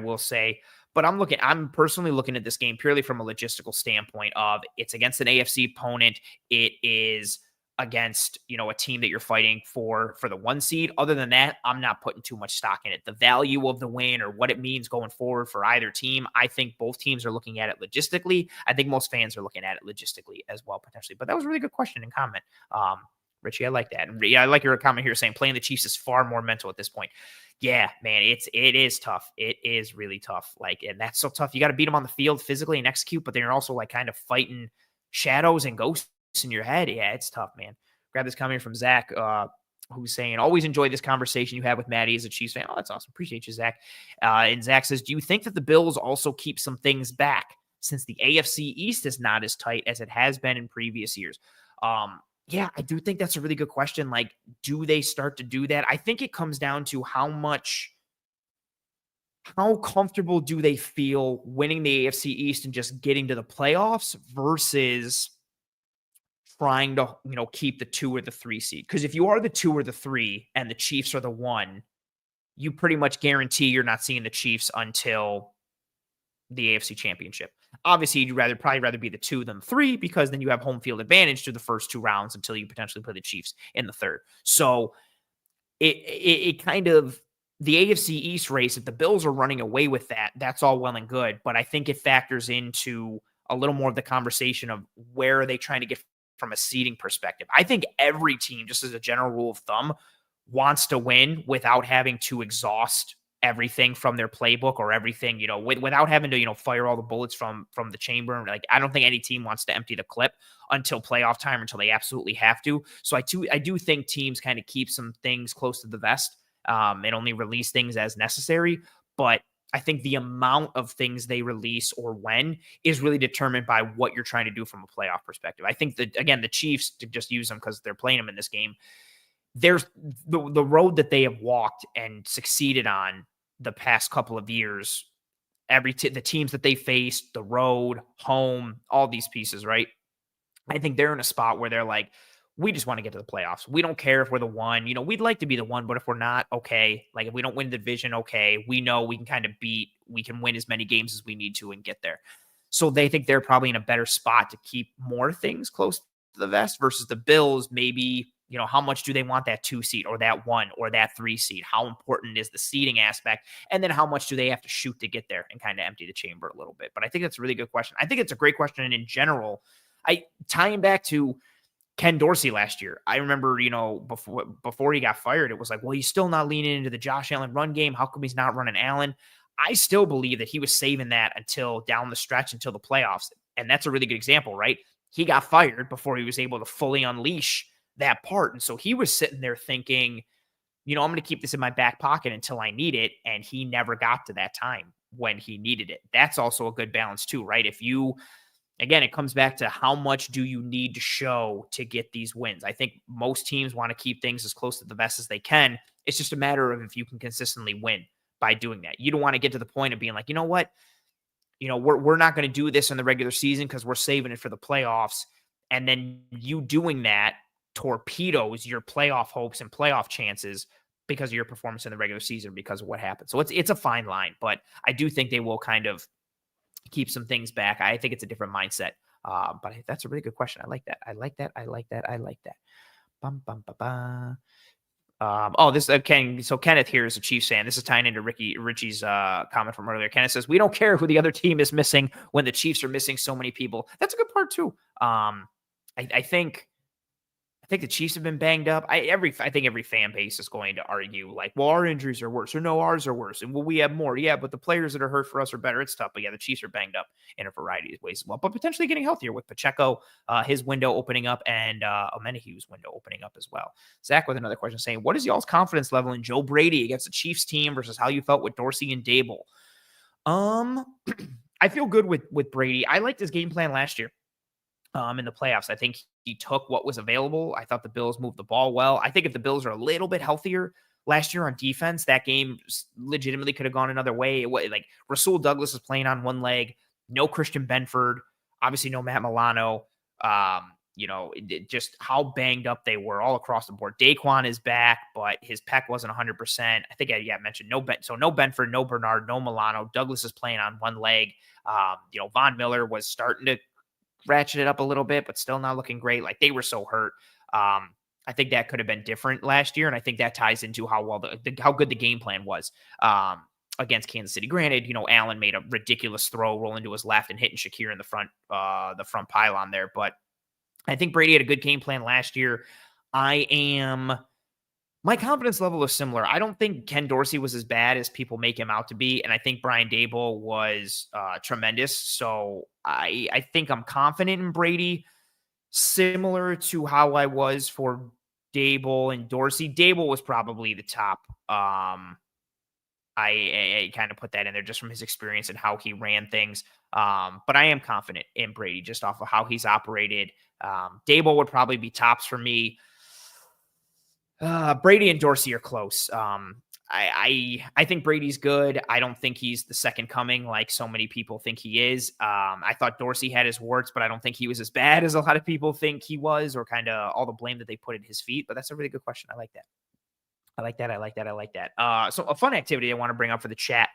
will say. But I'm personally looking at this game purely from a logistical standpoint of it's against an AFC opponent. It is against, a team that you're fighting for the 1 seed. Other than that, I'm not putting too much stock in it. The value of the win or what it means going forward for either team, I think both teams are looking at it logistically. I think most fans are looking at it logistically as well, potentially. But that was a really good question and comment. Richie, I like that. And yeah, I like your comment here saying playing the Chiefs is far more mental at this point. Yeah, man, it is tough. It is really tough. And that's so tough. You got to beat them on the field physically and execute, but then you're also kind of fighting shadows and ghosts in your head. Yeah, it's tough, man. Grab this comment from Zach, who's saying, always enjoy this conversation you have with Maddie as a Chiefs fan. Oh, that's awesome. Appreciate you, Zach. And Zach says, do you think that the Bills also keep some things back since the AFC East is not as tight as it has been in previous years? Yeah, I do think that's a really good question. Do they start to do that? I think it comes down to how comfortable do they feel winning the AFC East and just getting to the playoffs versus trying to, keep the 2 or the 3 seed. Because if you are the 2 or the 3 and the Chiefs are the 1, you pretty much guarantee you're not seeing the Chiefs until the AFC Championship. Obviously, you'd probably rather be the 2 than 3 because then you have home field advantage through the first 2 rounds until you potentially play the Chiefs in the third. So it kind of, the AFC East race, if the Bills are running away with that, that's all well and good. But I think it factors into a little more of the conversation of where are they trying to get from a seeding perspective. I think every team, just as a general rule of thumb, wants to win without having to exhaust everything from their playbook or everything, without having to, fire all the bullets from the chamber. I don't think any team wants to empty the clip until playoff time, until they absolutely have to. So I do think teams kind of keep some things close to the vest and only release things as necessary. But I think the amount of things they release or when is really determined by what you're trying to do from a playoff perspective. I think that, again, the Chiefs, to just use them because they're playing them in this game, there's the road that they have walked and succeeded on the past couple of years, the teams that they faced, the road, home, all these pieces, right? I think they're in a spot where they're like, we just want to get to the playoffs. We don't care if we're the 1. We'd like to be the 1, but if we're not, okay. If we don't win the division, okay. We know we can win as many games as we need to and get there. So they think they're probably in a better spot to keep more things close to the vest versus the Bills. Maybe, how much do they want that 2 seed or that 1 or that 3 seed? How important is the seeding aspect? And then how much do they have to shoot to get there and kind of empty the chamber a little bit? But I think that's a really good question. I think it's a great question. And in general, tying back to Ken Dorsey last year, I remember, before he got fired, it was like, well, he's still not leaning into the Josh Allen run game. How come he's not running Allen? I still believe that he was saving that until down the stretch, until the playoffs. And that's a really good example, right? He got fired before he was able to fully unleash that part. And so he was sitting there thinking, I'm going to keep this in my back pocket until I need it. And he never got to that time when he needed it. That's also a good balance too, right? Again, it comes back to how much do you need to show to get these wins. I think most teams want to keep things as close to the vest as they can. It's just a matter of if you can consistently win by doing that. You don't want to get to the point of being like, you know what? We're not going to do this in the regular season because we're saving it for the playoffs. And then you doing that torpedoes your playoff hopes and playoff chances because of your performance in the regular season because of what happened. So it's a fine line, but I do think they will kind of keep some things back. I think it's a different mindset. But that's a really good question. I like that. Bum, bum, ba, ba. This Ken. So Kenneth here is a Chiefs fan. This is tying into Richie's comment from earlier. Kenneth says, we don't care who the other team is missing when the Chiefs are missing so many people. That's a good part too. I think the Chiefs have been banged up. I think every fan base is going to argue like, well, our injuries are worse, or no, ours are worse, and will we have more? Yeah, but the players that are hurt for us are better. It's tough, but yeah, the Chiefs are banged up in a variety of ways as well, but potentially getting healthier with Pacheco, his window opening up, and Omenahu's window opening up as well. Zach with another question saying, what is y'all's confidence level in Joe Brady against the Chiefs team versus how you felt with Dorsey and Dable? I feel good with Brady. I liked his game plan last year. In the playoffs, I think he took what was available. I thought the Bills moved the ball well. I think if the Bills are a little bit healthier last year on defense, that game legitimately could have gone another way. Like Rasul Douglas is playing on one leg, no Christian Benford, obviously no Matt Milano. just how banged up they were all across the board. Daquan is back, but his pec wasn't 100%. I think I mentioned no Benford, no Bernard, no Milano. Douglas is playing on one leg. Von Miller was starting to ratchet it up a little bit, but still not looking great. Like, they were so hurt. I think that could have been different last year, and I think that ties into how well how good the game plan was against Kansas City. Granted, Allen made a ridiculous throw rolling to his left and hitting Shakir in the front pylon there, but I think Brady had a good game plan last year. My confidence level is similar. I don't think Ken Dorsey was as bad as people make him out to be, and I think Brian Daboll was tremendous. So I think I'm confident in Brady, similar to how I was for Daboll and Dorsey. Daboll was probably the top. I kind of put that in there just from his experience and how he ran things. But I am confident in Brady just off of how he's operated. Daboll would probably be tops for me. Brady and Dorsey are close. I think Brady's good. I don't think he's the second coming like so many people think he is. I thought Dorsey had his warts, but I don't think he was as bad as a lot of people think he was, or kind of all the blame that they put at his feet. But that's a really good question. I like that. So a fun activity I want to bring up for the chat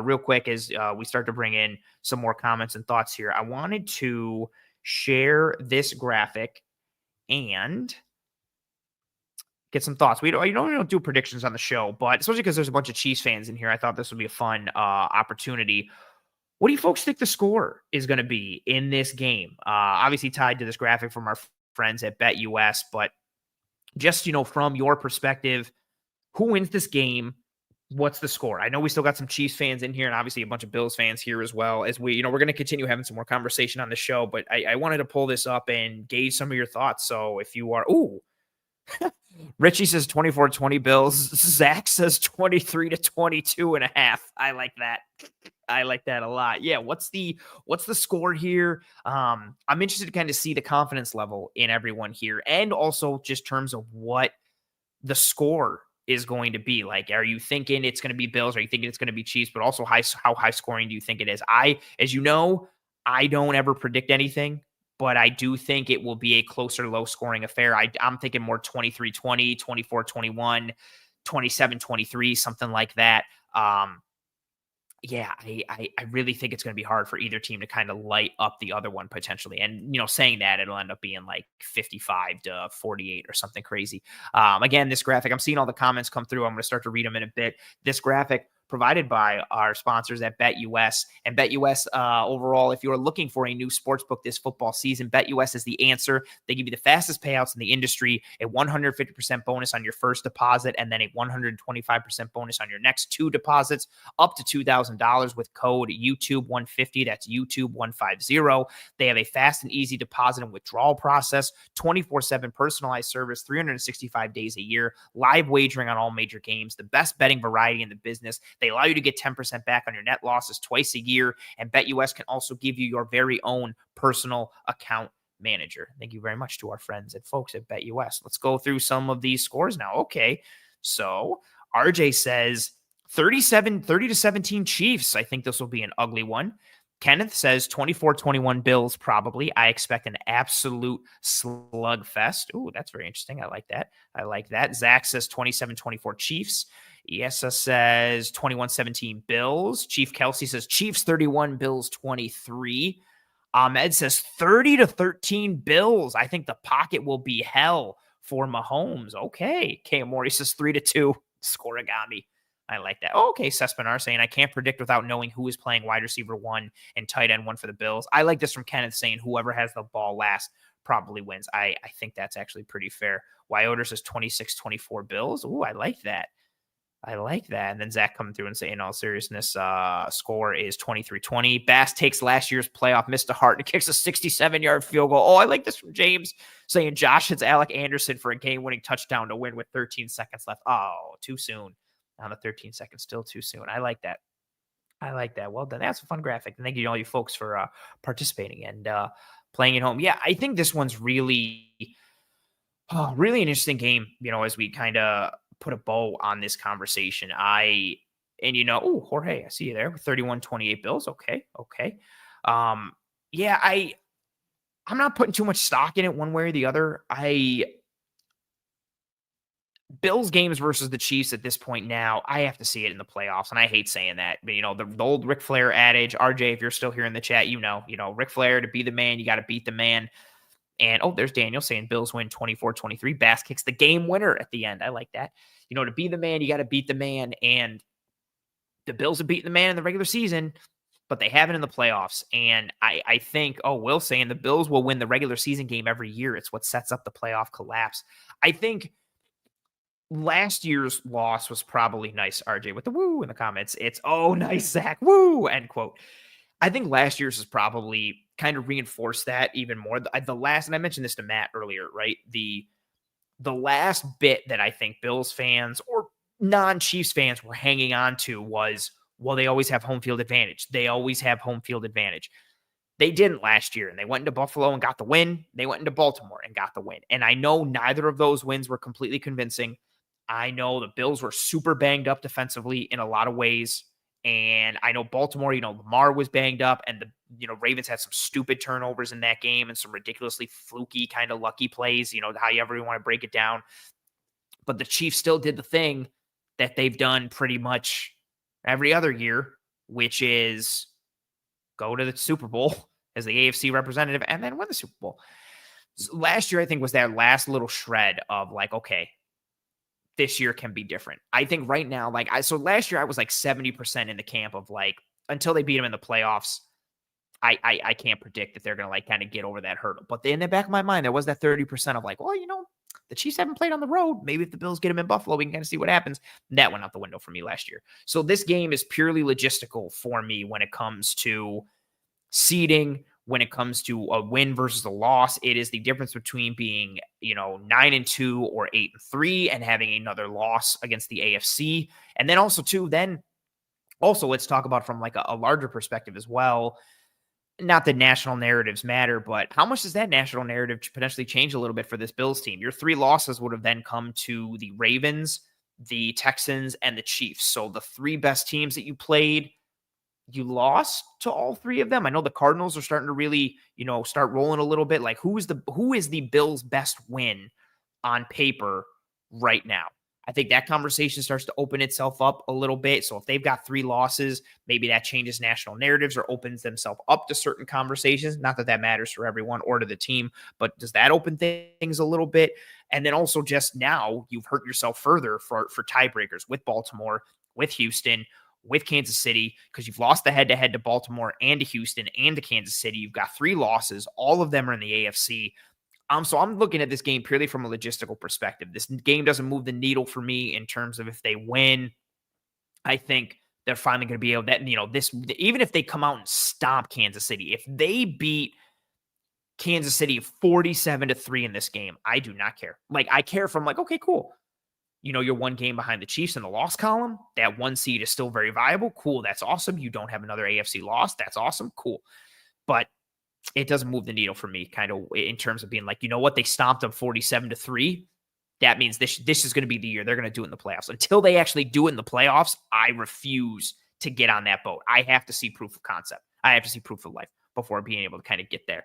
real quick as we start to bring in some more comments and thoughts here. I wanted to share this graphic and get some thoughts. We don't do predictions on the show, but especially because there's a bunch of Chiefs fans in here, I thought this would be a fun opportunity. What do you folks think the score is going to be in this game? Obviously tied to this graphic from our friends at BetUS, but just, from your perspective, who wins this game? What's the score? I know we still got some Chiefs fans in here and obviously a bunch of Bills fans here as well, as we're going to continue having some more conversation on the show, but I wanted to pull this up and gauge some of your thoughts. So if you are, Richie says 24-20 Bills. Zach says 23-22.5. I like that. I like that a lot. Yeah. What's the score here? I'm interested to kind of see the confidence level in everyone here, and also just terms of what the score is going to be. Like, are you thinking it's going to be Bills? Are you thinking it's going to be Chiefs? But also how high scoring do you think it is? As you know, I don't ever predict anything, but I do think it will be a closer, low-scoring affair. I'm thinking more 23-20, 24-21, 27-23, something like that. Yeah, I really think it's going to be hard for either team to kind of light up the other one potentially. And, saying that, it'll end up being like 55-48 or something crazy. Again, this graphic, I'm seeing all the comments come through. I'm going to start to read them in a bit. This graphic provided by our sponsors at BetUS. And BetUS overall, if you are looking for a new sportsbook this football season, BetUS is the answer. They give you the fastest payouts in the industry, a 150% bonus on your first deposit, and then a 125% bonus on your next two deposits, up to $2,000 with code YouTube150. That's YouTube150. They have a fast and easy deposit and withdrawal process, 24/7 personalized service, 365 days a year, live wagering on all major games, the best betting variety in the business. They allow you to get 10% back on your net losses twice a year, and BetUS can also give you your very own personal account manager. Thank you very much to our friends and folks at BetUS. Let's go through some of these scores now. Okay, so RJ says 30-17 Chiefs. I think this will be an ugly one. Kenneth says 24-21 Bills, probably. I expect an absolute slugfest. Ooh, that's very interesting. I like that. Zach says 27-24 Chiefs. Iesa says 21-17 Bills. Chief Kelsey says Chiefs 31, Bills 23. Ahmed says 30-13 Bills. I think the pocket will be hell for Mahomes. Okay. K. Mori says 3-2 Scorigami. I like that. Okay, Sespinar saying I can't predict without knowing who is playing wide receiver 1 and tight end 1 for the Bills. I like this from Kenneth saying whoever has the ball last probably wins. I think that's actually pretty fair. Wyoder says 26-24 Bills. Ooh, I like that. And then Zach coming through and saying, in all seriousness, score is 23-20. Bass takes last year's playoff, missed a heart, and kicks a 67-yard field goal. Oh, I like this from James saying Josh hits Alec Anderson for a game-winning touchdown to win with 13 seconds left. Oh, too soon. On the 13 seconds, still too soon. I like that. Well done. That's a fun graphic. And thank you to all you folks for participating and playing at home. Yeah, I think this one's really an interesting game, as we kind of put a bow on this conversation. Jorge, I see you there. 31-28 Bills. Okay. I'm not putting too much stock in it one way or the other. Bills games versus the Chiefs at this point now, I have to see it in the playoffs, and I hate saying that. But, the old Ric Flair adage, RJ, if you're still here in the chat, Ric Flair, to be the man, you got to beat the man. And, there's Daniel saying Bills win 24-23. Bass kicks the game winner at the end. I like that. To be the man, you got to beat the man. And the Bills have beaten the man in the regular season, but they haven't in the playoffs. And I think, Will's saying the Bills will win the regular season game every year. It's what sets up the playoff collapse. I think last year's loss was probably nice, RJ, with the woo in the comments. It's, nice, Zach, woo, end quote. I think last year's is probably kind of reinforced that even more. The last, and I mentioned this to Matt earlier, right? The last bit that I think Bills fans or non-Chiefs fans were hanging on to was, well, they always have home field advantage. They always have home field advantage. They didn't last year, and they went into Buffalo and got the win. They went into Baltimore and got the win. And I know neither of those wins were completely convincing. I know the Bills were super banged up defensively in a lot of ways. And I know Baltimore, Lamar was banged up, and the Ravens had some stupid turnovers in that game and some ridiculously fluky kind of lucky plays, however you want to break it down. But the Chiefs still did the thing that they've done pretty much every other year, which is go to the Super Bowl as the AFC representative and then win the Super Bowl. So last year, I think, was that last little shred of like, okay, this year can be different. I think right now, so last year I was like 70% in the camp of like, until they beat them in the playoffs, I can't predict that they're going to like kind of get over that hurdle. But in the back of my mind, there was that 30% of like, well, the Chiefs haven't played on the road. Maybe if the Bills get them in Buffalo, we can kind of see what happens. That went out the window for me last year. So this game is purely logistical for me when it comes to seeding, when it comes to a win versus a loss. It is the difference between being, 9-2 or 8-3 and having another loss against the AFC. And then also let's talk about from like a larger perspective as well. Not that national narratives matter, but how much does that national narrative potentially change a little bit for this Bills team? Your 3 losses would have then come to the Ravens, the Texans, and the Chiefs. So the 3 best teams that you played, you lost to all 3 of them. I know the Cardinals are starting to really, start rolling a little bit. Like who is the Bills' best win on paper right now? I think that conversation starts to open itself up a little bit. So if they've got 3 losses, maybe that changes national narratives or opens themselves up to certain conversations. Not that that matters for everyone or to the team, but does that open things a little bit? And then also just now you've hurt yourself further for tiebreakers with Baltimore, with Houston, with Kansas City, because you've lost the head-to-head to Baltimore and to Houston and to Kansas City. You've got 3 losses. All of them are in the AFC. So I'm looking at this game purely from a logistical perspective. This game doesn't move the needle for me in terms of if they win. I think they're finally going to be able to, even if they come out and stomp Kansas City, if they beat Kansas City 47-3 in this game, I do not care. Like, I care from like, okay, cool. You're 1 game behind the Chiefs in the loss column. That 1 seed is still very viable. Cool. That's awesome. You don't have another AFC loss. That's awesome. Cool. But it doesn't move the needle for me kind of in terms of being like, what? They stomped them 47-3. That means this is going to be the year they're going to do it in the playoffs. Until they actually do it in the playoffs, I refuse to get on that boat. I have to see proof of concept. I have to see proof of life before being able to kind of get there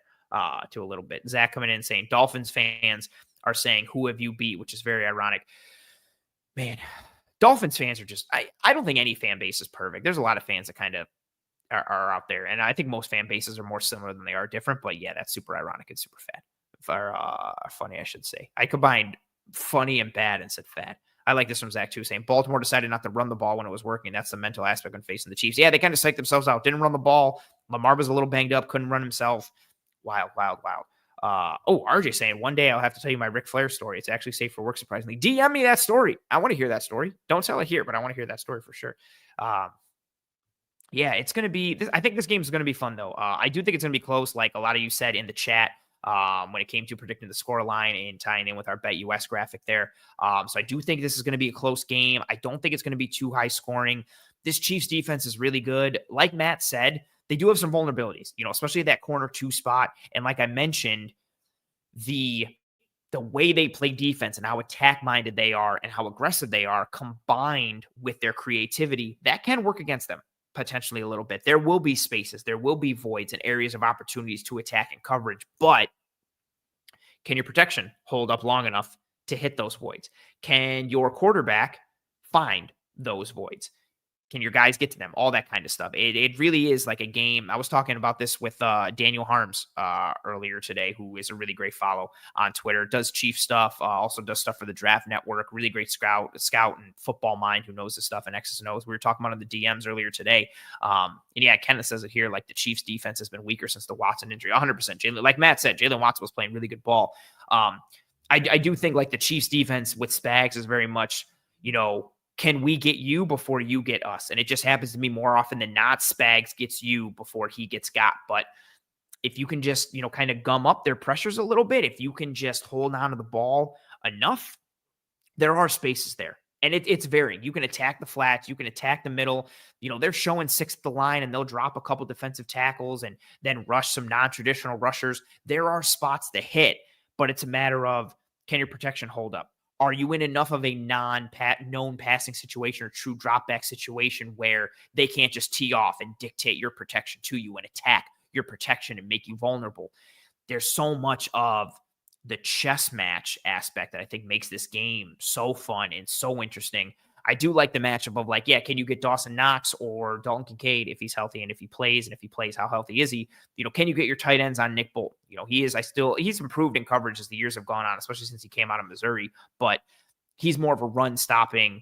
to a little bit. Zach coming in saying Dolphins fans are saying, who have you beat? Which is very ironic. Man, Dolphins fans are just, I don't think any fan base is perfect. There's a lot of fans that kind of are out there. And I think most fan bases are more similar than they are different. But yeah, that's super ironic and super fat. Funny, I should say. I combined funny and bad and said fat. I like this from Zach too, saying Baltimore decided not to run the ball when it was working. That's the mental aspect when facing the Chiefs. Yeah, they kind of psyched themselves out. Didn't run the ball. Lamar was a little banged up. Couldn't run himself. Wild. RJ saying, one day I'll have to tell you my Ric Flair story. It's actually safe for work, surprisingly. DM me that story. I want to hear that story. Don't tell it here, but I want to hear that story for sure. Yeah, it's going to be, I think this game is going to be fun, though. I do think it's going to be close, like a lot of you said in the chat when it came to predicting the score line and tying in with our BetUS graphic there. So I do think this is going to be a close game. I don't think it's going to be too high scoring. This Chiefs defense is really good. Like Matt said, they do have some vulnerabilities, especially that corner 2 spot. And like I mentioned, the way they play defense and how attack-minded they are and how aggressive they are combined with their creativity, that can work against them. potentially a little bit. There will be spaces, there will be voids and areas of opportunities to attack and coverage, but can your protection hold up long enough to hit those voids? Can your quarterback find those voids? Can your guys get to them? All that kind of stuff. It really is like a game. I was talking about this with Daniel Harms earlier today, who is a really great follow on Twitter. Does Chief stuff, also does stuff for the Draft Network. Really great scout and football mind who knows this stuff and X's and O's. We were talking about on the DMs earlier today. And yeah, Kenneth says it here, like the Chiefs defense has been weaker since the Watson injury. 100%. Like Matt said, Jalen Watson was playing really good ball. I do think like the Chiefs defense with Spags is very much, can we get you before you get us? And it just happens to be more often than not, Spags gets you before he gets got. But if you can just, kind of gum up their pressures a little bit, if you can just hold on to the ball enough, there are spaces there. And it's varying. You can attack the flats. You can attack the middle. They're showing 6th the line and they'll drop a couple defensive tackles and then rush some non-traditional rushers. There are spots to hit, but it's a matter of, can your protection hold up? Are you in enough of a known passing situation or true drop back situation where they can't just tee off and dictate your protection to you and attack your protection and make you vulnerable? There's so much of the chess match aspect that I think makes this game so fun and so interesting. I do like the matchup of can you get Dawson Knox or Dalton Kincaid if he's healthy? And if he plays, how healthy is he? Can you get your tight ends on Nick Bolton? He's improved in coverage as the years have gone on, especially since he came out of Missouri, but he's more of a run stopping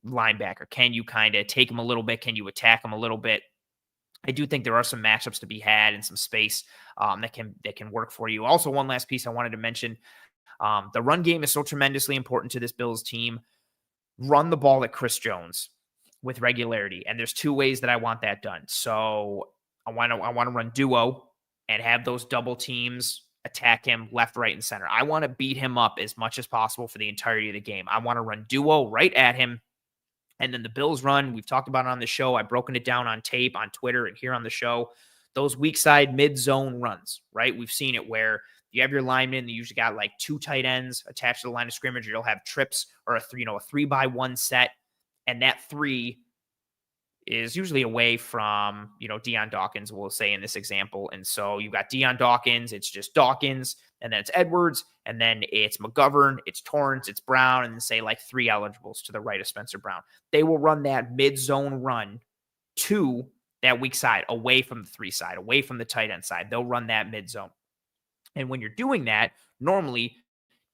linebacker. Can you kind of take him a little bit? Can you attack him a little bit? I do think there are some matchups to be had and some space that can work for you. Also, one last piece I wanted to mention, the run game is so tremendously important to this Bills team. Run the ball at Chris Jones with regularity. And there's 2 ways that I want that done. So I want to run duo and have those double teams attack him left, right, and center. I want to beat him up as much as possible for the entirety of the game. I want to run duo right at him. And then the Bills run, we've talked about it on the show. I've broken it down on tape, on Twitter, and here on the show. Those weak side mid-zone runs, right? We've seen it where you have your linemen, you usually got 2 tight ends attached to the line of scrimmage, or you'll have trips or a 3-by-1 set. And that 3 is usually away from, Deion Dawkins, we'll say in this example. And so you've got Deion Dawkins, it's just Dawkins, and then it's Edwards, and then it's McGovern, it's Torrance, it's Brown, and then say 3 eligibles to the right of Spencer Brown. They will run that mid-zone run to that weak side, away from the 3 side, away from the tight end side. They'll run that mid-zone. And when you're doing that, normally,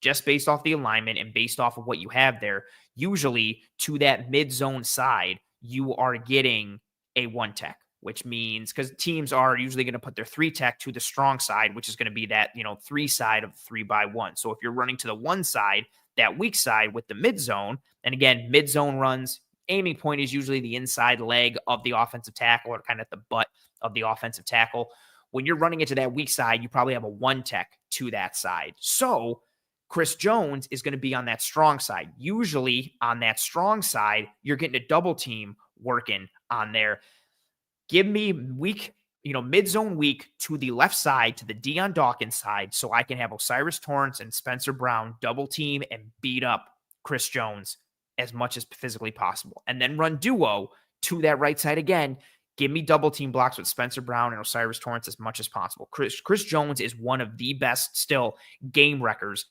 just based off the alignment and based off of what you have there, usually to that mid-zone side, you are getting a 1-tech, which means because teams are usually going to put their 3-tech to the strong side, which is going to be that 3 side of 3-by-1. So if you're running to the 1 side, that weak side with the mid-zone, and again, mid-zone runs, aiming point is usually the inside leg of the offensive tackle or kind of at the butt of the offensive tackle. When you're running into that weak side, you probably have a 1-tech to that side. So Chris Jones is going to be on that strong side. Usually on that strong side, you're getting a double team working on there. Give me mid-zone weak to the left side, to the Deion Dawkins side, so I can have Osiris Torrance and Spencer Brown double team and beat up Chris Jones as much as physically possible. And then run duo to that right side again. Give me double team blocks with Spencer Brown and Osiris Torrance as much as possible. Chris Jones is one of the best still game wreckers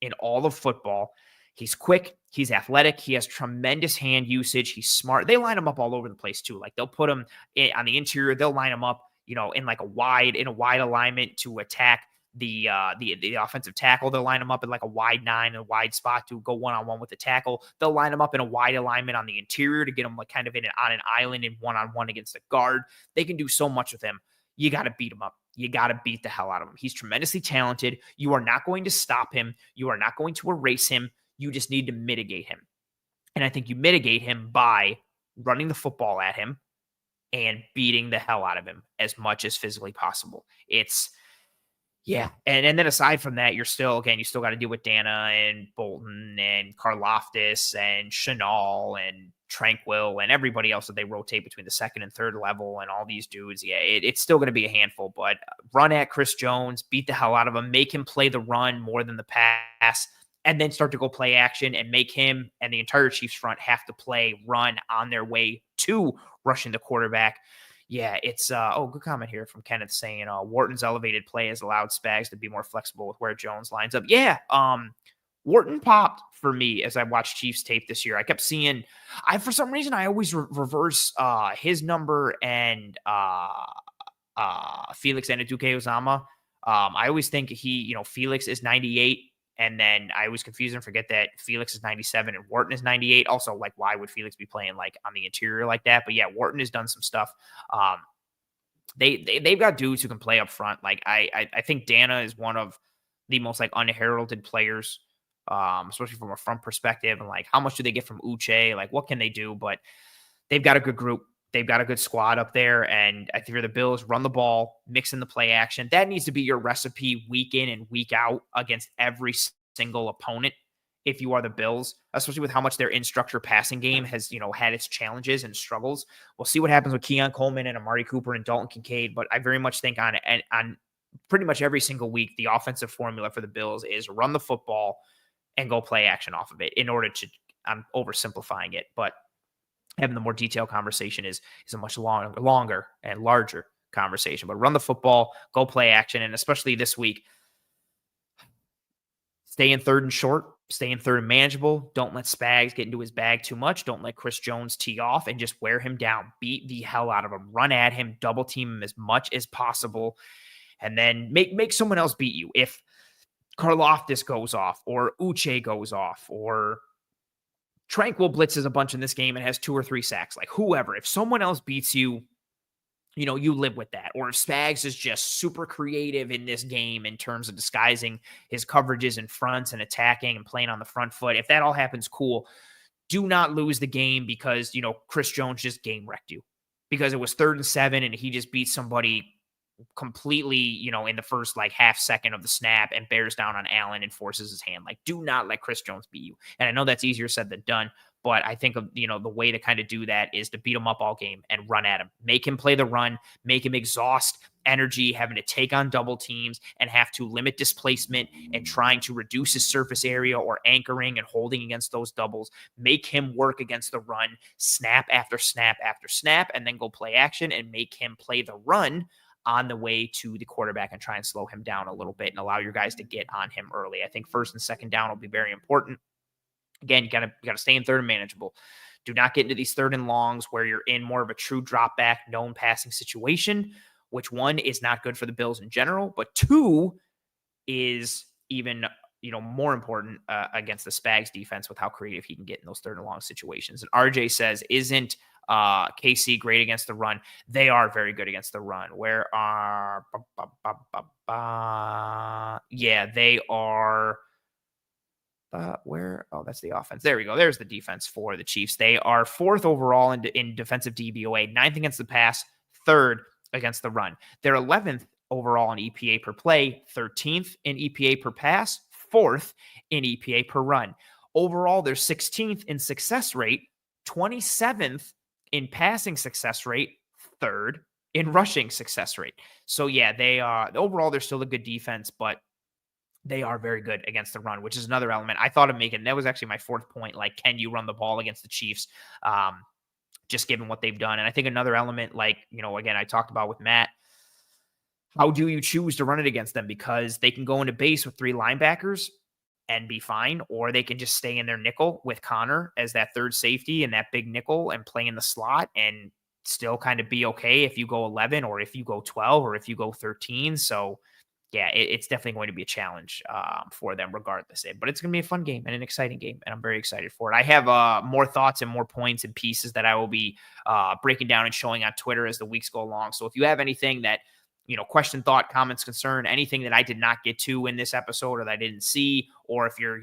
in all of football. He's quick. He's athletic. He has tremendous hand usage. He's smart. They line him up all over the place too. They'll put him on the interior. They'll line him up, in a wide alignment to attack the offensive tackle. They'll line him up in a wide 9, a wide spot to go one-on-one with the tackle. They'll line him up in a wide alignment on the interior to get him kind of on an island and one-on-one against the guard. They can do so much with him. You got to beat him up. You got to beat the hell out of him. He's tremendously talented. You are not going to stop him. You are not going to erase him. You just need to mitigate him. And I think you mitigate him by running the football at him and beating the hell out of him as much as physically possible. Yeah. And then aside from that, you still got to deal with Dana and Bolton and Karlaftis and Chenal and Tranquil and everybody else that they rotate between the 2nd and 3rd level and all these dudes. Yeah, it's still going to be a handful, but run at Chris Jones, beat the hell out of him, make him play the run more than the pass, and then start to go play action and make him and the entire Chiefs front have to play run on their way to rushing the quarterback. Yeah, it's good comment here from Kenneth saying Wharton's elevated play has allowed Spags to be more flexible with where Jones lines up. Yeah, Wharton popped for me as I watched Chiefs tape this year. I kept seeing, for some reason I always reverse his number and Felix Anudike-Uzomah. I always think Felix is 98. And then I always confuse and forget that Felix is 97 and Wharton is 98. Also, like, why would Felix be playing like on the interior like that? But yeah, Wharton has done some stuff. They've got dudes who can play up front. Like I think Dana is one of the most like unheralded players, especially from a front perspective. And like, how much do they get from Uche? Like, what can they do? But they've got a good group. They've got a good squad up there. And I think for the Bills, run the ball, mix in the play action. That needs to be your recipe week in and week out against every single opponent if you are the Bills, especially with how much their in-structure passing game has, had its challenges and struggles. We'll see what happens with Keon Coleman and Amari Cooper and Dalton Kincaid, but I very much think on pretty much every single week, the offensive formula for the Bills is run the football and go play action off of it in order to, I'm oversimplifying it, but having the more detailed conversation is a much longer and larger conversation. But run the football, go play action, and especially this week, stay in third and short, stay in third and manageable. Don't let Spags get into his bag too much. Don't let Chris Jones tee off and just wear him down. Beat the hell out of him. Run at him. Double team him as much as possible. And then make someone else beat you. If Karlaftis goes off or Uche goes off or Tranquil blitzes a bunch in this game and has 2 or 3 sacks, like whoever, if someone else beats you, you live with that. Or if Spags is just super creative in this game in terms of disguising his coverages in fronts and attacking and playing on the front foot, if that all happens, cool. Do not lose the game because, Chris Jones just game wrecked you because it was 3rd and 7 and he just beat somebody completely, in the first like half second of the snap and bears down on Allen and forces his hand. Like, do not let Chris Jones beat you. And I know that's easier said than done, but I think of, the way to kind of do that is to beat him up all game and run at him, make him play the run, make him exhaust energy, having to take on double teams and have to limit displacement and trying to reduce his surface area or anchoring and holding against those doubles, make him work against the run, snap after snap after snap, and then go play action and make him play the run on the way to the quarterback and try and slow him down a little bit and allow your guys to get on him early. I think 1st and 2nd down will be very important. Again, you gotta stay in third and manageable. Do not get into these 3rd and longs where you're in more of a true drop back, known passing situation, which 1 is not good for the Bills in general, but 2 is even more important against the Spags defense with how creative he can get in those 3rd and long situations. And RJ says, isn't KC great against the run? They are very good against the run. Where are yeah, they are where? Oh, that's the offense. There we go. There's the defense for the Chiefs. They are 4th overall in defensive DVOA, 9th against the pass, 3rd against the run. They're 11th overall in EPA per play, 13th in EPA per pass, 4th in EPA per run. Overall, they're 16th in success rate, 27th in passing success rate, 3rd in rushing success rate. So yeah, they are overall, they're still a good defense, but they are very good against the run, which is another element I thought of making. That was actually my 4th point. Like, can you run the ball against the Chiefs? Just given what they've done. And I think another element, like, again, I talked about with Matt, how do you choose to run it against them? Because they can go into base with 3 linebackers and be fine, or they can just stay in their nickel with Connor as that 3rd safety and that big nickel and play in the slot and still kind of be okay if you go 11 or if you go 12 or if you go 13. So yeah, it's definitely going to be a challenge for them regardless. But it's going to be a fun game and an exciting game, and I'm very excited for it. I have more thoughts and more points and pieces that I will be breaking down and showing on Twitter as the weeks go along. So if you have anything that, question, thought, comments, concern, anything that I did not get to in this episode or that I didn't see, or if you're,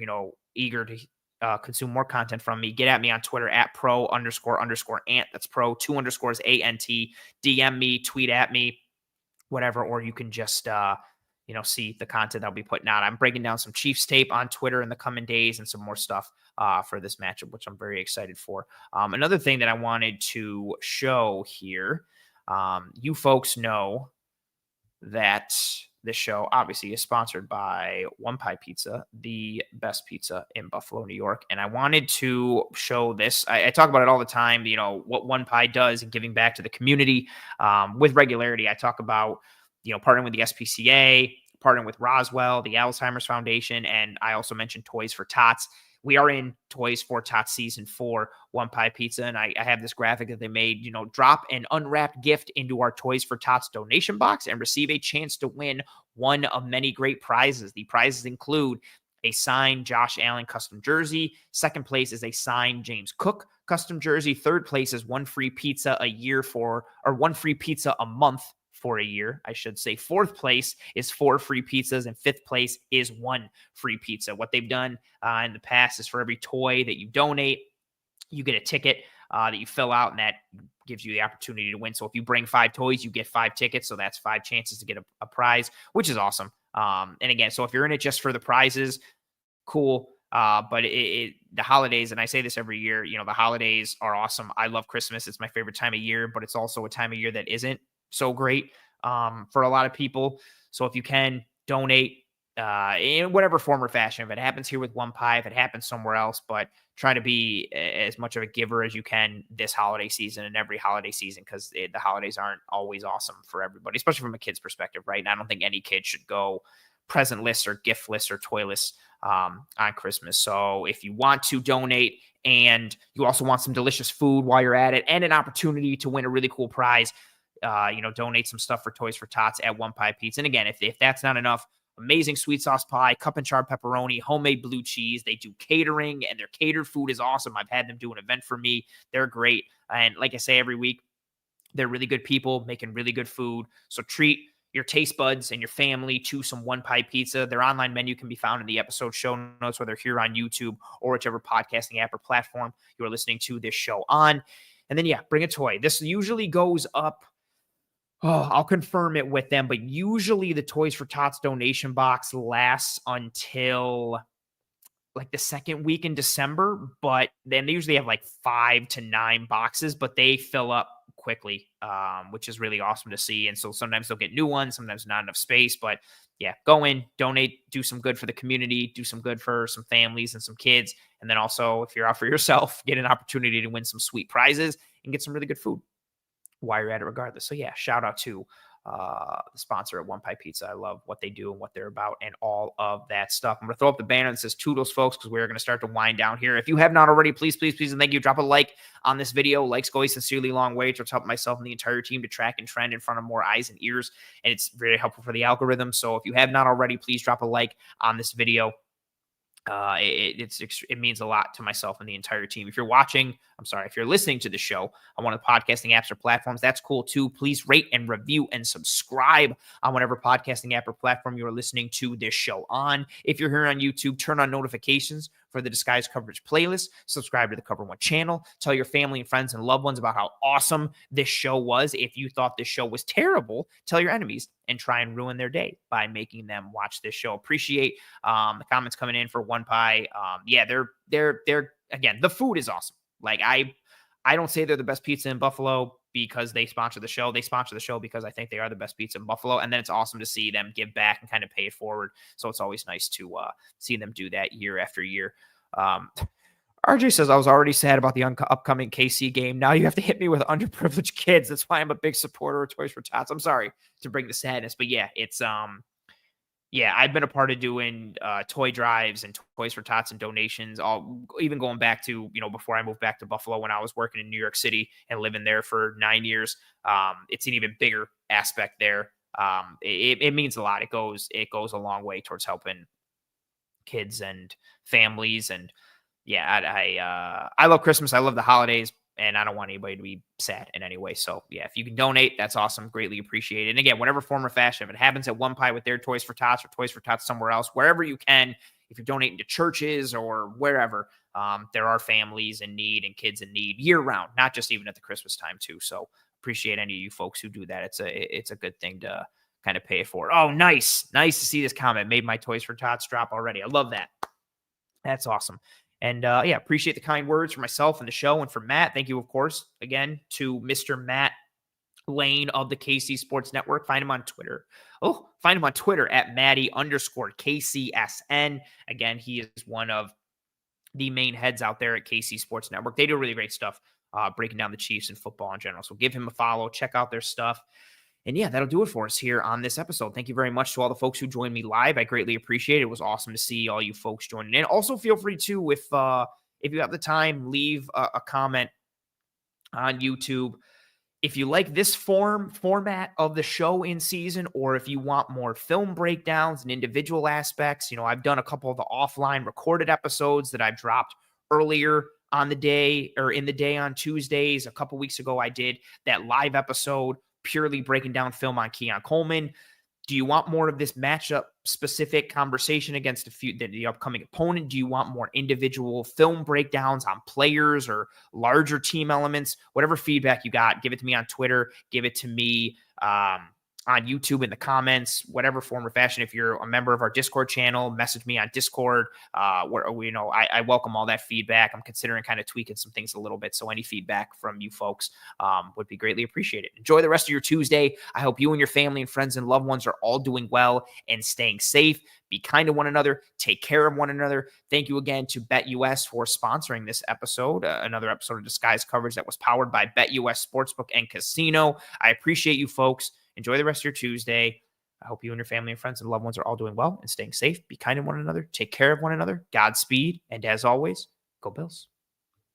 eager to consume more content from me, get at me on Twitter at @pro__ant. That's pro 2 underscores ANT. DM me, tweet at me, whatever, or you can just, see the content I'll be putting out. I'm breaking down some Chiefs tape on Twitter in the coming days and some more stuff for this matchup, which I'm very excited for. Another thing that I wanted to show here, you folks know that this show obviously is sponsored by One Pie Pizza, the best pizza in Buffalo, New York. And I wanted to show this. I talk about it all the time, what One Pie does and giving back to the community with regularity. I talk about, partnering with the SPCA, partnering with Roswell, the Alzheimer's Foundation, and I also mentioned Toys for Tots. We are in Toys for Tots season 4, One Pie Pizza, and I have this graphic that they made, drop an unwrapped gift into our Toys for Tots donation box and receive a chance to win one of many great prizes. The prizes include a signed Josh Allen custom jersey. Second place is a signed James Cook custom jersey. Third place is one free pizza one free pizza a month for a year, I should say. Fourth place is 4 free pizzas, and fifth place is 1 free pizza. What they've done in the past is for every toy that you donate, you get a ticket that you fill out, and that gives you the opportunity to win. So if you bring 5 toys, you get 5 tickets. So that's 5 chances to get a prize, which is awesome. And again, so if you're in it just for the prizes, cool. But the holidays, and I say this every year, the holidays are awesome. I love Christmas. It's my favorite time of year, but it's also a time of year that isn't so great for a lot of people. So if you can donate in whatever form or fashion, if it happens here with One Pie, if it happens somewhere else, but try to be as much of a giver as you can this holiday season and every holiday season, because the holidays aren't always awesome for everybody, especially from a kid's perspective, right? And I don't think any kid should go presentless or giftless or toyless on Christmas. So if you want to donate and you also want some delicious food while you're at it and an opportunity to win a really cool prize, donate some stuff for Toys for Tots at One Pie Pizza. And again, if that's not enough, amazing sweet sauce pie, cup and char pepperoni, homemade blue cheese. They do catering, and their catered food is awesome. I've had them do an event for me. They're great. And like I say every week, they're really good people making really good food. So treat your taste buds and your family to some One Pie Pizza. Their online menu can be found in the episode show notes, whether here on YouTube or whichever podcasting app or platform you are listening to this show on. And then, bring a toy. This usually goes up. I'll confirm it with them, but usually the Toys for Tots donation box lasts until like the second week in December, but then they usually have like 5 to 9 boxes, but they fill up quickly, which is really awesome to see. And so sometimes they'll get new ones, sometimes not enough space, but go in, donate, do some good for the community, do some good for some families and some kids. And then also, if you're out for yourself, get an opportunity to win some sweet prizes and get some really good food while you're at it regardless. So shout out to the sponsor at One Pie Pizza. I love what they do and what they're about and all of that stuff. I'm going to throw up the banner that says Toodles, folks, because we're going to start to wind down here. If you have not already, please, and thank you. Drop a like on this video. Likes go a sincerely long way towards helping myself and the entire team to track and trend in front of more eyes and ears. And it's very helpful for the algorithm. So if you have not already, please drop a like on this video. It means a lot to myself and the entire team. If you're listening to the show on one of the podcasting apps or platforms, that's cool too. Please rate and review and subscribe on whatever podcasting app or platform you are listening to this show on. If you're here on YouTube, turn on notifications for the Disguise Coverage playlist. Subscribe to the Cover One channel. Tell your family and friends and loved ones about how awesome this show was. If you thought this show was terrible, tell your enemies and try and ruin their day by making them watch this show. Appreciate the comments coming in for One Pie. They're again, the food is awesome. Like I don't say they're the best pizza in Buffalo because they sponsor the show. They sponsor the show because I think they are the best pizza in Buffalo. And then it's awesome to see them give back and kind of pay it forward. So it's always nice to see them do that year after year. RJ says, I was already sad about the upcoming KC game. Now you have to hit me with underprivileged kids. That's why I'm a big supporter of Toys for Tots. I'm sorry to bring the sadness, but it's I've been a part of doing toy drives and Toys for Tots and donations, even going back to, before I moved back to Buffalo when I was working in New York City and living there for 9 years. It's an even bigger aspect there. It means a lot. It goes a long way towards helping kids and families. And I love Christmas. I love the holidays. And I don't want anybody to be sad in any way. So, if you can donate, that's awesome. Greatly appreciated. And again, whatever form or fashion, if it happens at One Pie with their Toys for Tots or Toys for Tots somewhere else, wherever you can, if you're donating to churches or wherever, there are families in need and kids in need year round, not just even at the Christmas time too. So appreciate any of you folks who do that. It's a good thing to kind of pay it forward. Oh, nice. Nice to see this comment. Made my Toys for Tots drop already. I love that. That's awesome. And appreciate the kind words for myself and the show and for Matt. Thank you, of course, again, to Mr. Matt lane of the KC Sports Network. Find him on Twitter. Find him on Twitter at Maddie_KCSN. Again, he is one of the main heads out there at KC Sports Network. They do really great stuff breaking down the Chiefs and football in general. So give him a follow, check out their stuff. And yeah, that'll do it for us here on this episode. Thank you very much to all the folks who joined me live. I greatly appreciate it. It was awesome to see all you folks joining in. Also, feel free to, if you have the time, leave a comment on YouTube. If you like this format of the show in season, or if you want more film breakdowns and individual aspects, I've done a couple of the offline recorded episodes that I've dropped earlier on the day or in the day on Tuesdays. A couple weeks ago, I did that live episode purely breaking down film on Keon Coleman. Do you want more of this matchup specific conversation against the upcoming opponent? Do you want more individual film breakdowns on players or larger team elements? Whatever feedback you got, give it to me on Twitter. Give it to me on YouTube in the comments, whatever form or fashion. If you're a member of our Discord channel, message me on Discord. Where I welcome all that feedback. I'm considering kind of tweaking some things a little bit. So any feedback from you folks would be greatly appreciated. Enjoy the rest of your Tuesday. I hope you and your family and friends and loved ones are all doing well and staying safe. Be kind to one another. Take care of one another. Thank you again to BetUS for sponsoring this episode, another episode of Disguise Coverage that was powered by BetUS Sportsbook and Casino. I appreciate you folks. Enjoy the rest of your Tuesday. I hope you and your family and friends and loved ones are all doing well and staying safe. Be kind to one another. Take care of one another. Godspeed. And as always, go Bills.